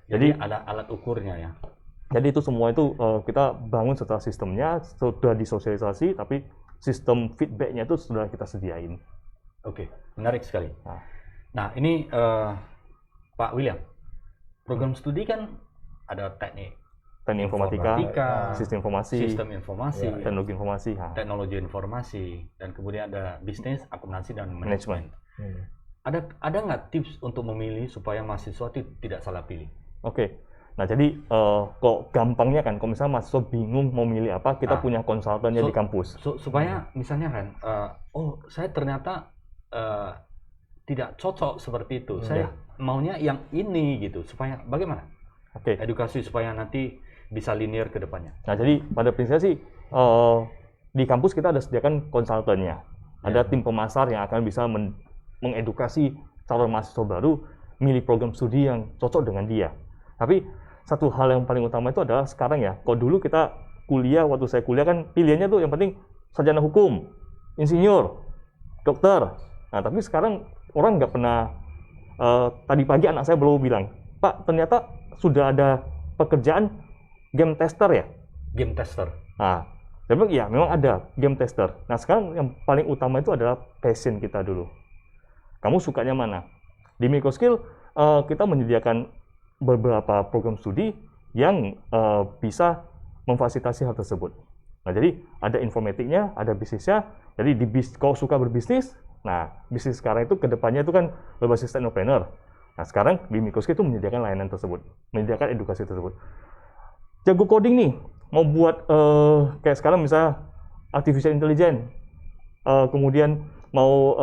Jadi ada alat ukurnya ya? Jadi itu semua itu kita bangun setelah sistemnya, sudah disosialisasi, tapi sistem feedbacknya itu sudah kita sediain. Oke, menarik sekali. Nah ini Pak William, program studi kan ada teknik informatika, sistem informasi, teknologi informasi, teknologi informasi, dan kemudian ada bisnis, akuntansi, dan manajemen. Ada nggak tips untuk memilih supaya mahasiswa tidak salah pilih? Oke. Nah jadi kok gampangnya kan, kalau misalnya mahasiswa bingung mau milih apa, kita punya konsultannya di kampus. Supaya misalnya kan, saya ternyata tidak cocok seperti itu. Saya maunya yang ini gitu. Supaya bagaimana? Edukasi supaya nanti bisa linear ke depannya. Nah jadi pada prinsipnya sih di kampus kita ada sediakan konsultannya. Ada tim pemasar yang akan bisa mengedukasi calon mahasiswa baru milih program studi yang cocok dengan dia. Tapi satu hal yang paling utama itu adalah sekarang ya, kalau dulu kita kuliah, waktu saya kuliah kan pilihannya tuh yang penting sarjana hukum, insinyur, dokter. Nah tapi sekarang orang nggak pernah, tadi pagi anak saya belum bilang, Pak ternyata sudah ada pekerjaan game tester ya? Game tester? Nah, ya memang ada game tester. Nah sekarang yang paling utama itu adalah passion kita dulu. Kamu sukanya mana? Di Microskill kita menyediakan beberapa program studi yang bisa memfasilitasi hal tersebut. Nah, jadi ada informatiknya, ada bisnisnya. Jadi kalau suka berbisnis, nah bisnis sekarang itu kedepannya itu kan berbasis teknopreneur. Nah, sekarang di Microskill itu menyediakan layanan tersebut, menyediakan edukasi tersebut. Jago coding nih, mau buat kayak sekarang misalnya artificial intelligence, kemudian mau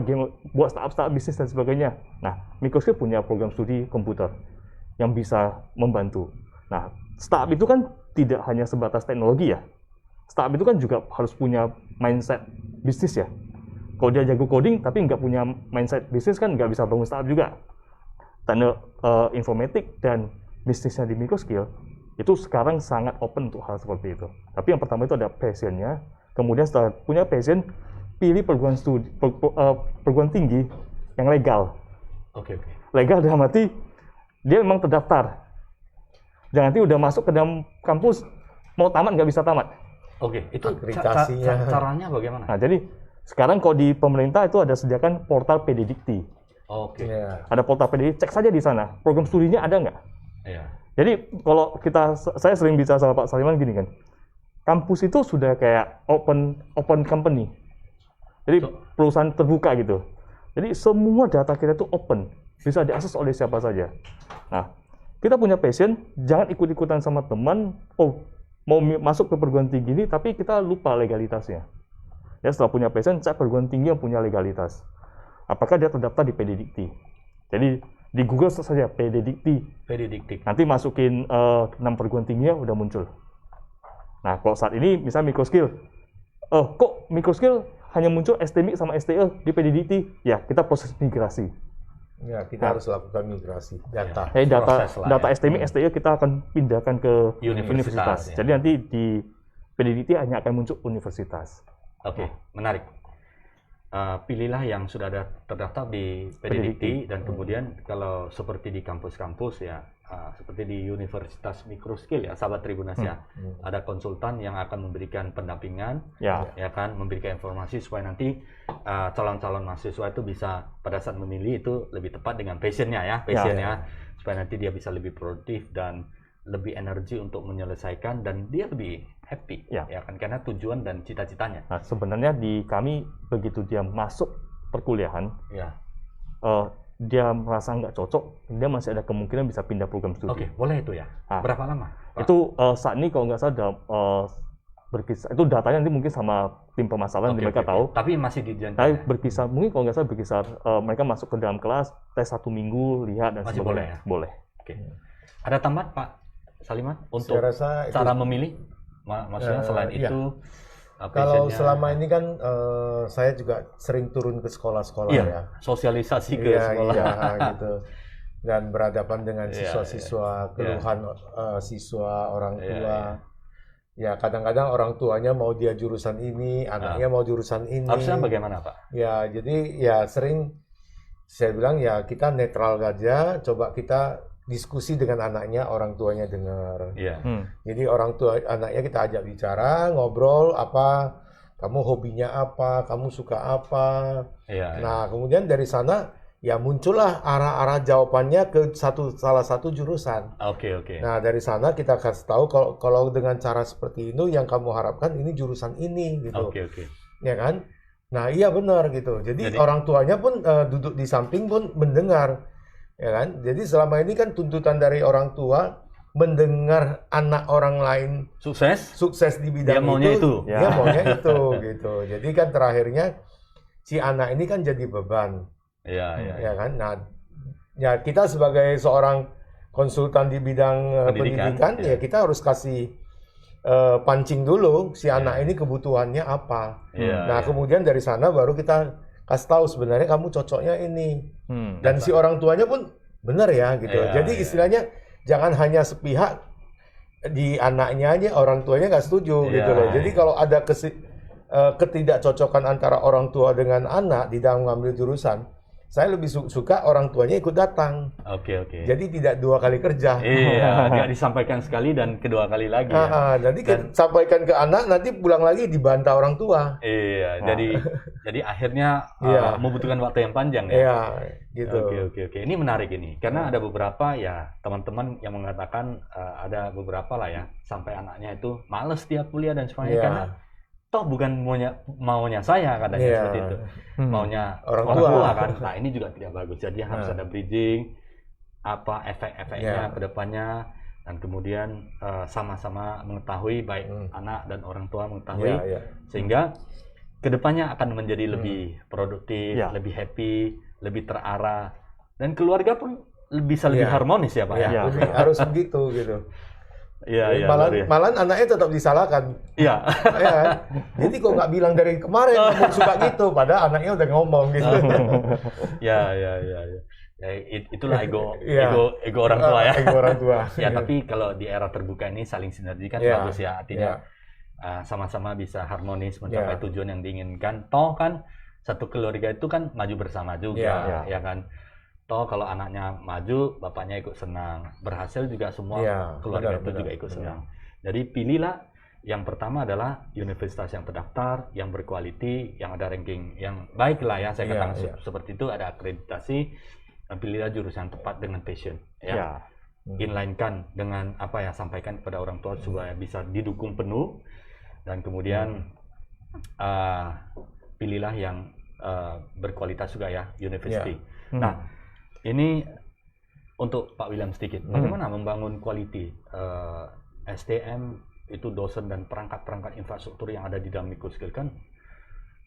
game, buat startup bisnis dan sebagainya. Nah, Microskill punya program studi komputer yang bisa membantu. Nah, startup itu kan tidak hanya sebatas teknologi ya. Startup itu kan juga harus punya mindset bisnis ya. Kalau dia jago coding tapi nggak punya mindset bisnis kan nggak bisa bangun startup juga. Teknik informatik dan bisnisnya di Microskill itu sekarang sangat open untuk hal seperti itu. Tapi yang pertama itu ada passion-nya. Kemudian setelah punya passion, pilih perguruan tinggi yang legal. Legal dalam arti dia memang terdaftar. Jangan nanti udah masuk ke dalam kampus mau tamat nggak bisa tamat. Itu caranya bagaimana? Nah jadi sekarang kalau di pemerintah itu ada sediakan portal PDDikti. Ada portal PDDikti, cek saja di sana. Program studinya ada nggak? Jadi kalau saya sering bicara sama Pak Saliman gini kan, kampus itu sudah kayak open company. Jadi perusahaan terbuka gitu. Jadi semua data kita itu open, bisa diakses oleh siapa saja. Nah, kita punya passion, jangan ikut-ikutan sama teman, mau masuk ke perguruan tinggi ini, tapi kita lupa legalitasnya. Ya setelah punya passion, cek perguruan tinggi yang punya legalitas. Apakah dia terdaftar di PDDikti? Jadi di Google saja PDDikti. Nanti masukin 6 perguruan tingginya udah muncul. Nah, kalau saat ini misalnya microskill, kok microskill hanya muncul STMIC sama STE di PDDT? Ya, kita proses migrasi. Ya, kita harus lakukan migrasi data. Data STMIC, STE kita akan pindahkan ke universitas. Ya. Jadi nanti di PDDT hanya akan muncul universitas. Oke, menarik. Pilihlah yang sudah ada terdaftar di PDDT dan kemudian kalau seperti di kampus-kampus ya, seperti di Universitas Microskill ya, sahabat Tribunas ya, ada konsultan yang akan memberikan pendampingan, ya kan, memberikan informasi supaya nanti calon-calon mahasiswa itu bisa pada saat memilih itu lebih tepat dengan passionnya ya, supaya nanti dia bisa lebih produktif dan lebih energi untuk menyelesaikan dan dia lebih happy ya kan, karena tujuan dan cita-citanya. Nah, sebenarnya di kami begitu dia masuk perkuliahan, dia merasa nggak cocok, dia masih ada kemungkinan bisa pindah program studi. Oke, boleh itu ya. Berapa lama, Pak? Itu saat ini kalau nggak salah berkisar, itu datanya nanti mungkin sama tim pemasaran mereka tahu. Tapi masih di jalan. Tapi berkisar, mungkin kalau nggak salah berkisar mereka masuk ke dalam kelas, tes 1 minggu, lihat dan masih sebagainya. Boleh ya? Boleh. Oke. Ada tambahan Pak Saliman untuk cara memilih? Maksudnya selain itu, kalau selama ini kan saya juga sering turun ke sekolah-sekolah ya. Sosialisasi ke sekolah. Iya, gitu. Dan berhadapan dengan siswa-siswa, keluhan siswa, orang tua. Ya, kadang-kadang orang tuanya mau dia jurusan ini, anaknya mau jurusan ini. Harusnya bagaimana, Pak? Ya, jadi ya sering saya bilang ya kita netral aja, coba kita diskusi dengan anaknya, orang tuanya dengar. Jadi orang tua anaknya kita ajak bicara, ngobrol apa, kamu hobinya apa, kamu suka apa. Nah, kemudian dari sana ya muncullah arah-arah jawabannya ke salah satu jurusan. Oke. Nah, dari sana kita kasih tahu kalau dengan cara seperti itu yang kamu harapkan ini jurusan ini gitu. Oke. Ya kan? Nah, iya benar gitu. Jadi orang tuanya pun duduk di samping pun mendengar. Ya kan? Jadi selama ini kan tuntutan dari orang tua mendengar anak orang lain sukses di bidang dia maunya itu gitu. Jadi kan terakhirnya si anak ini kan jadi beban. Ya kan? Nah, ya kita sebagai seorang konsultan di bidang pendidikan ya kita harus kasih pancing dulu si anak ini kebutuhannya apa. Nah, kemudian dari sana baru kita kasih tahu sebenarnya kamu cocoknya ini. Dan si orang tuanya pun benar ya gitu. Jadi istilahnya jangan hanya sepihak di anaknya aja, orang tuanya nggak setuju gitu loh. Jadi kalau ada ketidakcocokan antara orang tua dengan anak di dalam mengambil jurusan, saya lebih suka orang tuanya ikut datang. Oke. Jadi tidak 2 kali kerja. Nggak disampaikan sekali dan kedua kali lagi. Jadi sampaikan ke anak, nanti pulang lagi dibantah orang tua. Jadi akhirnya membutuhkan waktu yang panjang ya. Iya, gitu. Oke. Ini menarik ini, karena ada beberapa ya teman-teman yang mengatakan ada beberapa lah ya sampai anaknya itu males tiap kuliah dan sebagainya karena toh bukan maunya saya katanya seperti itu, maunya orang tua kan. Nah, ini juga tidak bagus. Jadi harus ada bridging, apa efek-efeknya ke depannya, dan kemudian sama-sama mengetahui, baik anak dan orang tua mengetahui, sehingga ke depannya akan menjadi lebih produktif, lebih happy, lebih terarah, dan keluarga pun bisa lebih harmonis ya Pak ya. Harus begitu gitu. Malah anaknya tetap disalahkan. Iya. Jadi kok nggak bilang dari kemarin kamu suka gitu, padahal anaknya udah ngomong gitu. Ya, itulah ego orang tua ya. Ego orang tua. Tapi kalau di era terbuka ini saling sinergi kan bagus ya, artinya sama-sama bisa harmonis mencapai tujuan yang diinginkan. Toh kan satu keluarga itu kan maju bersama juga, ya kan. Toh kalau anaknya maju, bapaknya ikut senang. Berhasil juga semua keluarga itu juga ikut senang. Jadi pilihlah yang pertama adalah universitas yang terdaftar, yang berkualiti, yang ada ranking yang baik lah ya. Saya katakan seperti itu, ada akreditasi. Dan pilihlah jurusan tepat dengan passion. Inline-kan dengan apa ya, sampaikan kepada orang tua supaya bisa didukung penuh. Dan kemudian pilihlah yang berkualitas juga ya, university. Nah, ini untuk Pak William sedikit. Bagaimana membangun quality SDM itu, dosen dan perangkat-perangkat infrastruktur yang ada di dalam microskill kan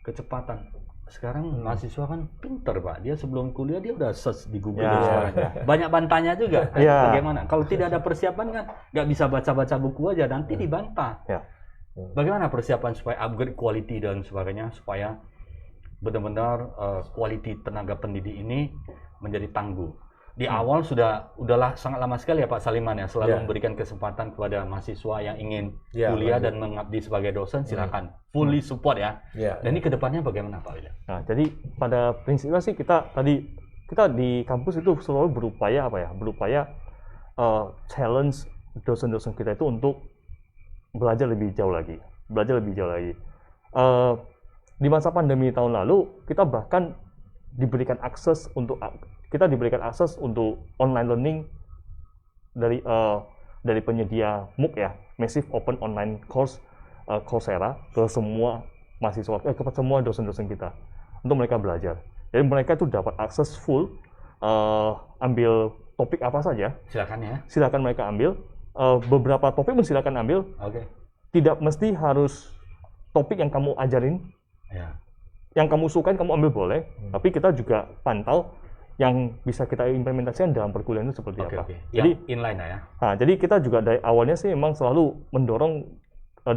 kecepatan. Sekarang mahasiswa kan pinter Pak. Dia sebelum kuliah dia udah search di Google dan sebagainya. Banyak bantahnya juga. Bagaimana? Kalau tidak ada persiapan kan nggak bisa baca-baca buku aja, nanti dibantah. Bagaimana persiapan supaya upgrade quality dan sebagainya supaya benar-benar quality tenaga pendidik ini menjadi tangguh. Di awal udahlah sangat lama sekali ya Pak Saliman ya selalu memberikan kesempatan kepada mahasiswa yang ingin kuliah dan mengabdi sebagai dosen, silakan fully support ya. Dan ini kedepannya bagaimana Pak William? Nah, jadi pada prinsipnya sih kita di kampus itu selalu berupaya challenge dosen-dosen kita itu untuk belajar lebih jauh lagi. Di masa pandemi tahun lalu kita bahkan diberikan akses untuk online learning dari penyedia MOOC ya, Massive Open Online Course Coursera ke semua mahasiswa ke semua dosen-dosen kita untuk mereka belajar. Jadi mereka itu dapat akses full, ambil topik apa saja. Silakan mereka ambil. Beberapa topik pun silakan ambil. Tidak mesti harus topik yang kamu ajarin. Yang kamu sukain kamu ambil boleh, tapi kita juga pantau yang bisa kita implementasikan dalam perkuliahan itu seperti apa. Jadi inline ya. Nah, jadi kita juga dari awalnya sih memang selalu mendorong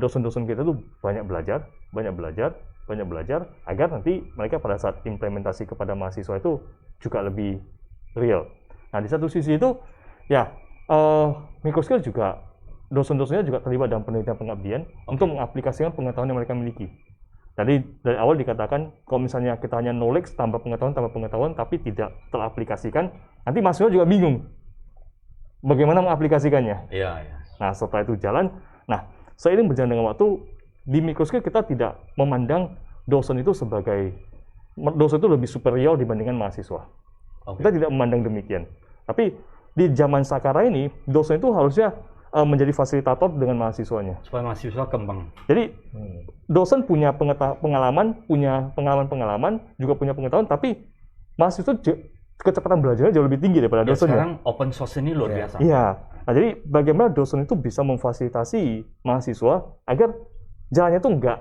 dosen-dosen kita tuh banyak belajar agar nanti mereka pada saat implementasi kepada mahasiswa itu juga lebih real. Nah, di satu sisi itu ya microskill juga dosen-dosennya juga terlibat dalam penelitian pengabdian untuk mengaplikasikan pengetahuan yang mereka miliki. Jadi dari awal dikatakan kalau misalnya kita hanya knowledge tambah pengetahuan tapi tidak teraplikasikan, nanti mahasiswa juga bingung bagaimana mengaplikasikannya. Nah, setelah itu jalan, seiring berjalan dengan waktu di microskill kita tidak memandang dosen itu lebih superior dibandingkan mahasiswa. Kita tidak memandang demikian. Tapi di zaman sekarang ini dosen itu harusnya menjadi fasilitator dengan mahasiswanya supaya mahasiswa kembang. Jadi dosen punya pengalaman, juga punya pengetahuan, tapi mahasiswa kecepatan belajarnya jauh lebih tinggi daripada dosen. Sekarang open source ini luar biasa. Iya. Nah, jadi bagaimana dosen itu bisa memfasilitasi mahasiswa agar jalannya itu enggak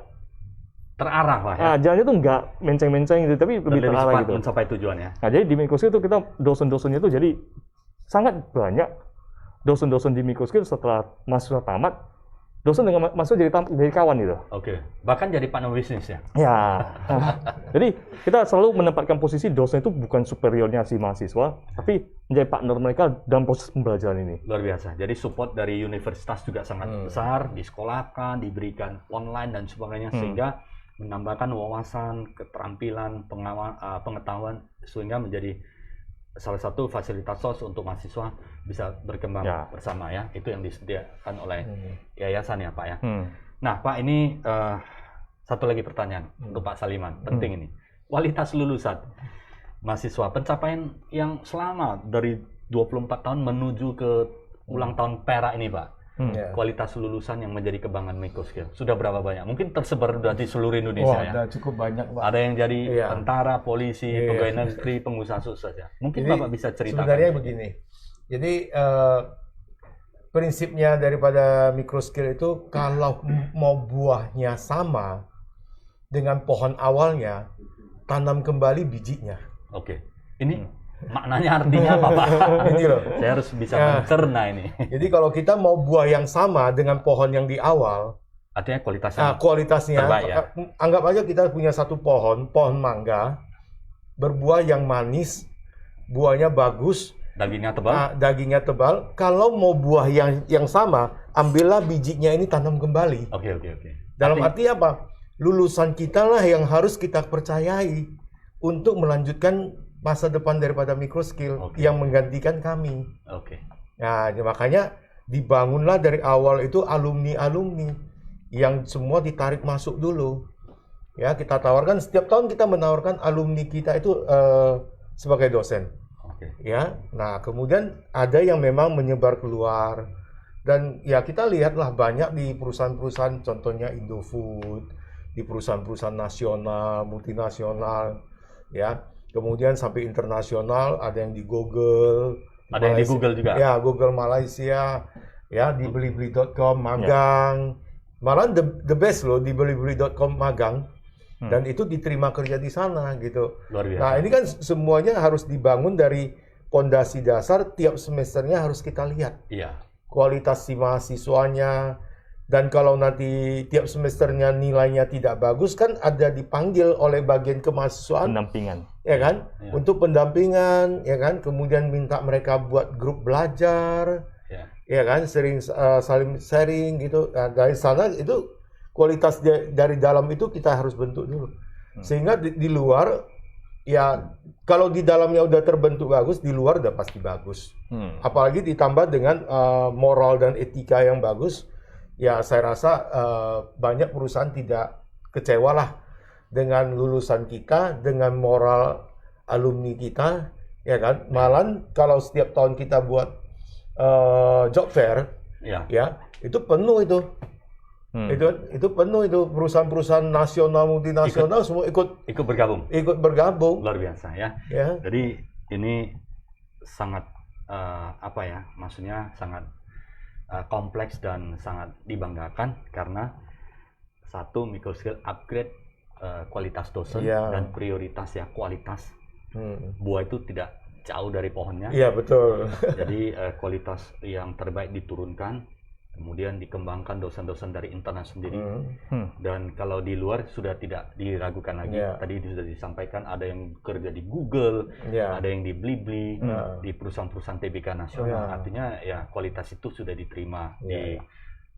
terarah lah ya. Jalannya itu enggak menceng-menceng gitu, tapi lebih terarah gitu. Mencapai tujuannya. Nah, jadi di microskill itu kita dosen-dosennya itu jadi sangat banyak. Dosen-dosen di microskill setelah mahasiswa tamat, dosen dengan mahasiswa jadi kawan gitu. Bahkan jadi partner bisnis ya? Ya. Jadi kita selalu menempatkan posisi dosen itu bukan superiornya si mahasiswa, tapi menjadi partner mereka dalam proses pembelajaran ini. Luar biasa. Jadi support dari universitas juga sangat besar, disekolahkan, diberikan online dan sebagainya, sehingga menambahkan wawasan, keterampilan, pengetahuan, sehingga menjadi salah satu fasilitator untuk mahasiswa bisa berkembang bersama ya. Itu yang disediakan oleh yayasan ya Pak ya. Nah Pak, ini satu lagi pertanyaan untuk Pak Saliman, penting ini. Kualitas lulusan mahasiswa, pencapaian yang selama dari 24 tahun menuju ke ulang tahun Perak ini Pak. Kualitas lulusan yang menjadi kebanggaan microskill sudah berapa banyak? Mungkin tersebar di seluruh Indonesia ya. Sudah cukup banyak Pak. Ada yang jadi tentara, polisi, pegawai negeri, pengusaha sukses ya. Mungkin jadi, Bapak bisa ceritakan. Sebenarnya begini. Jadi prinsipnya daripada microskill itu kalau mau buahnya sama dengan pohon awalnya, tanam kembali bijinya. Ini maknanya artinya apa Pak? Ini loh. Saya harus bisa mencerna ini. Jadi kalau kita mau buah yang sama dengan pohon yang di awal, artinya kualitasnya kualitasnya terbaik, ya? Anggap aja kita punya satu pohon mangga, berbuah yang manis, buahnya bagus, dagingnya tebal. Kalau mau buah yang sama, ambillah bijinya ini tanam kembali. Dalam arti apa? Lulusan kita lah yang harus kita percayai untuk melanjutkan masa depan daripada microskill yang menggantikan kami. Nah, makanya dibangunlah dari awal itu alumni-alumni yang semua ditarik masuk dulu. Ya, kita tawarkan setiap tahun kita menawarkan alumni kita itu sebagai dosen. Ya, nah kemudian ada yang memang menyebar keluar dan ya kita lihatlah banyak di perusahaan-perusahaan, contohnya Indofood, di perusahaan-perusahaan nasional, multinasional, ya. Kemudian sampai internasional, ada yang di Google. Ada yang di Google juga? Ya, Google Malaysia. Ya, di belibeli.com, magang. Malah the best loh, di belibeli.com magang. Dan itu diterima kerja di sana gitu. Luar biasa. Nah, ini kan semuanya harus dibangun dari pondasi dasar, tiap semesternya harus kita lihat. Kualitas si mahasiswanya, Dan kalau nanti tiap semesternya nilainya tidak bagus kan ada dipanggil oleh bagian kemahasiswaan, Pendampingan. ya kan, Ya. untuk pendampingan, ya kan, kemudian minta mereka buat grup belajar, Ya. ya kan, saling sharing gitu. Nah, dari sana itu kualitas dari dalam itu kita harus bentuk dulu, sehingga di luar ya kalau di dalamnya udah terbentuk bagus, di luar udah pasti bagus. Apalagi ditambah dengan moral dan etika yang bagus. Ya saya rasa banyak perusahaan tidak kecewa lah dengan lulusan kita, dengan moral alumni kita, ya kan. Malah kalau setiap tahun kita buat job fair, Ya. ya itu penuh itu. Itu penuh itu, perusahaan-perusahaan nasional, multinasional semua ikut bergabung. bergabung. Luar biasa ya. Ya. Jadi ini sangat apa ya? Maksudnya sangat kompleks dan sangat dibanggakan karena satu, microskill upgrade kualitas dosen Iya. dan prioritas ya kualitas. Buah itu tidak jauh dari pohonnya. Iya betul. Jadi kualitas yang terbaik diturunkan, kemudian dikembangkan dosen-dosen dari internal sendiri. Dan kalau di luar sudah tidak diragukan lagi. Iya. Tadi sudah disampaikan ada yang kerja di Google, Iya. ada yang di Blibli, di perusahaan-perusahaan TBK nasional. Iya. Artinya ya kualitas itu sudah diterima Iya. di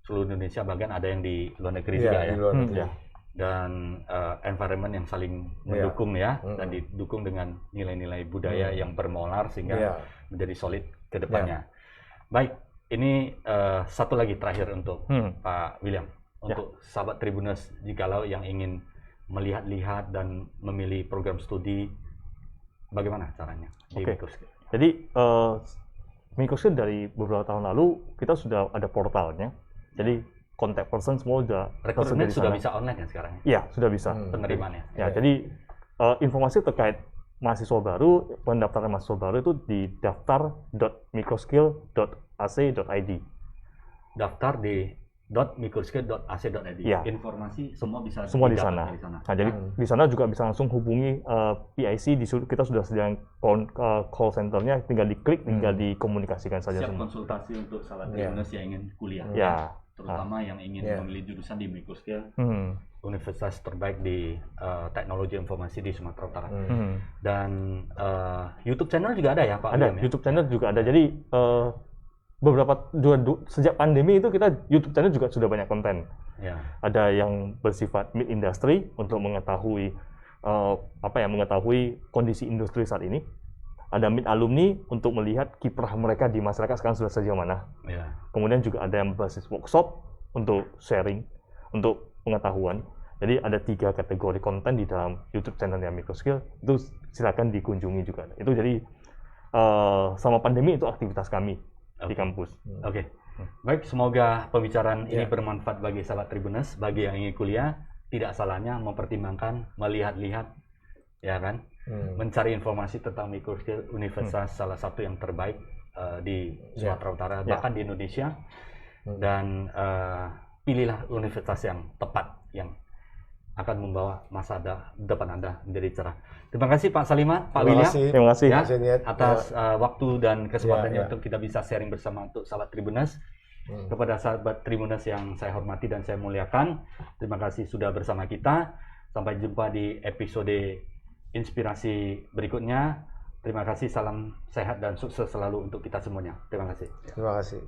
seluruh Indonesia, bahkan ada yang di luar negeri Iya, juga ya. di luar negeri. Ya. Dan environment yang saling mendukung ya, dan didukung dengan nilai-nilai budaya yang bermolar sehingga Iya. menjadi solid ke depannya. Baik, ini satu lagi terakhir untuk Pak William, untuk sahabat Tribuners, jikalau yang ingin melihat-lihat dan memilih program studi, bagaimana caranya di Oke. Microskill? Jadi Microskill dari beberapa tahun lalu kita sudah ada portalnya. Jadi contact person semua sudah Rekrutmen tersedia di sudah sana. bisa online ya sekarang? Iya, sudah bisa. Penerimaannya? Ya, jadi informasi terkait mahasiswa baru, pendaftaran mahasiswa baru itu di daftar.microskill.ac.id. Daftar di .microskill.ac.id. Ya. Informasi semua bisa Semua di didapat sana. dari sana. Nah, jadi di sana juga bisa langsung hubungi PIC. Kita sudah sediakan call centernya, tinggal diklik, tinggal dikomunikasikan saja Siap semua. konsultasi untuk sahabat Tribuners yang ingin kuliah. Ya. Terutama yang ingin memilih jurusan di Microskill, universitas terbaik di teknologi informasi di Sumatera Utara. Dan YouTube channel juga ada ya Pak Ada, William, ya? YouTube channel juga ada. Jadi sejak pandemi itu kita YouTube channel juga sudah banyak konten. Ya. Ada yang bersifat mid industry untuk mengetahui mengetahui kondisi industri saat ini. Ada mid alumni untuk melihat kiprah mereka di masyarakat sekarang sudah sejauh mana. Ya. Kemudian juga ada yang berbasis workshop untuk sharing, untuk pengetahuan. Jadi ada 3 kategori konten di dalam YouTube channelnya Microskill. Itu silakan dikunjungi juga. Itu jadi sama pandemi itu aktivitas kami di kampus. Oke. Baik, semoga pembicaraan ini bermanfaat bagi sahabat Tribuners, bagi yang ingin kuliah. Tidak salahnya mempertimbangkan, melihat-lihat, ya kan, mencari informasi tentang Microskill, universitas salah satu yang terbaik di Sumatera Utara, bahkan di Indonesia. Dan pilihlah universitas yang tepat, yang akan membawa masa depan Anda menjadi cerah. Terima kasih Pak Salimat, Pak William. Terima kasih. Ya, Zeniat. atas waktu dan kesempatannya Ya. untuk kita bisa sharing bersama untuk sahabat Tribuners. Kepada sahabat Tribuners yang saya hormati dan saya muliakan, terima kasih sudah bersama kita. Sampai jumpa di episode inspirasi berikutnya. Terima kasih, salam sehat dan sukses selalu untuk kita semuanya. Terima kasih. Terima kasih.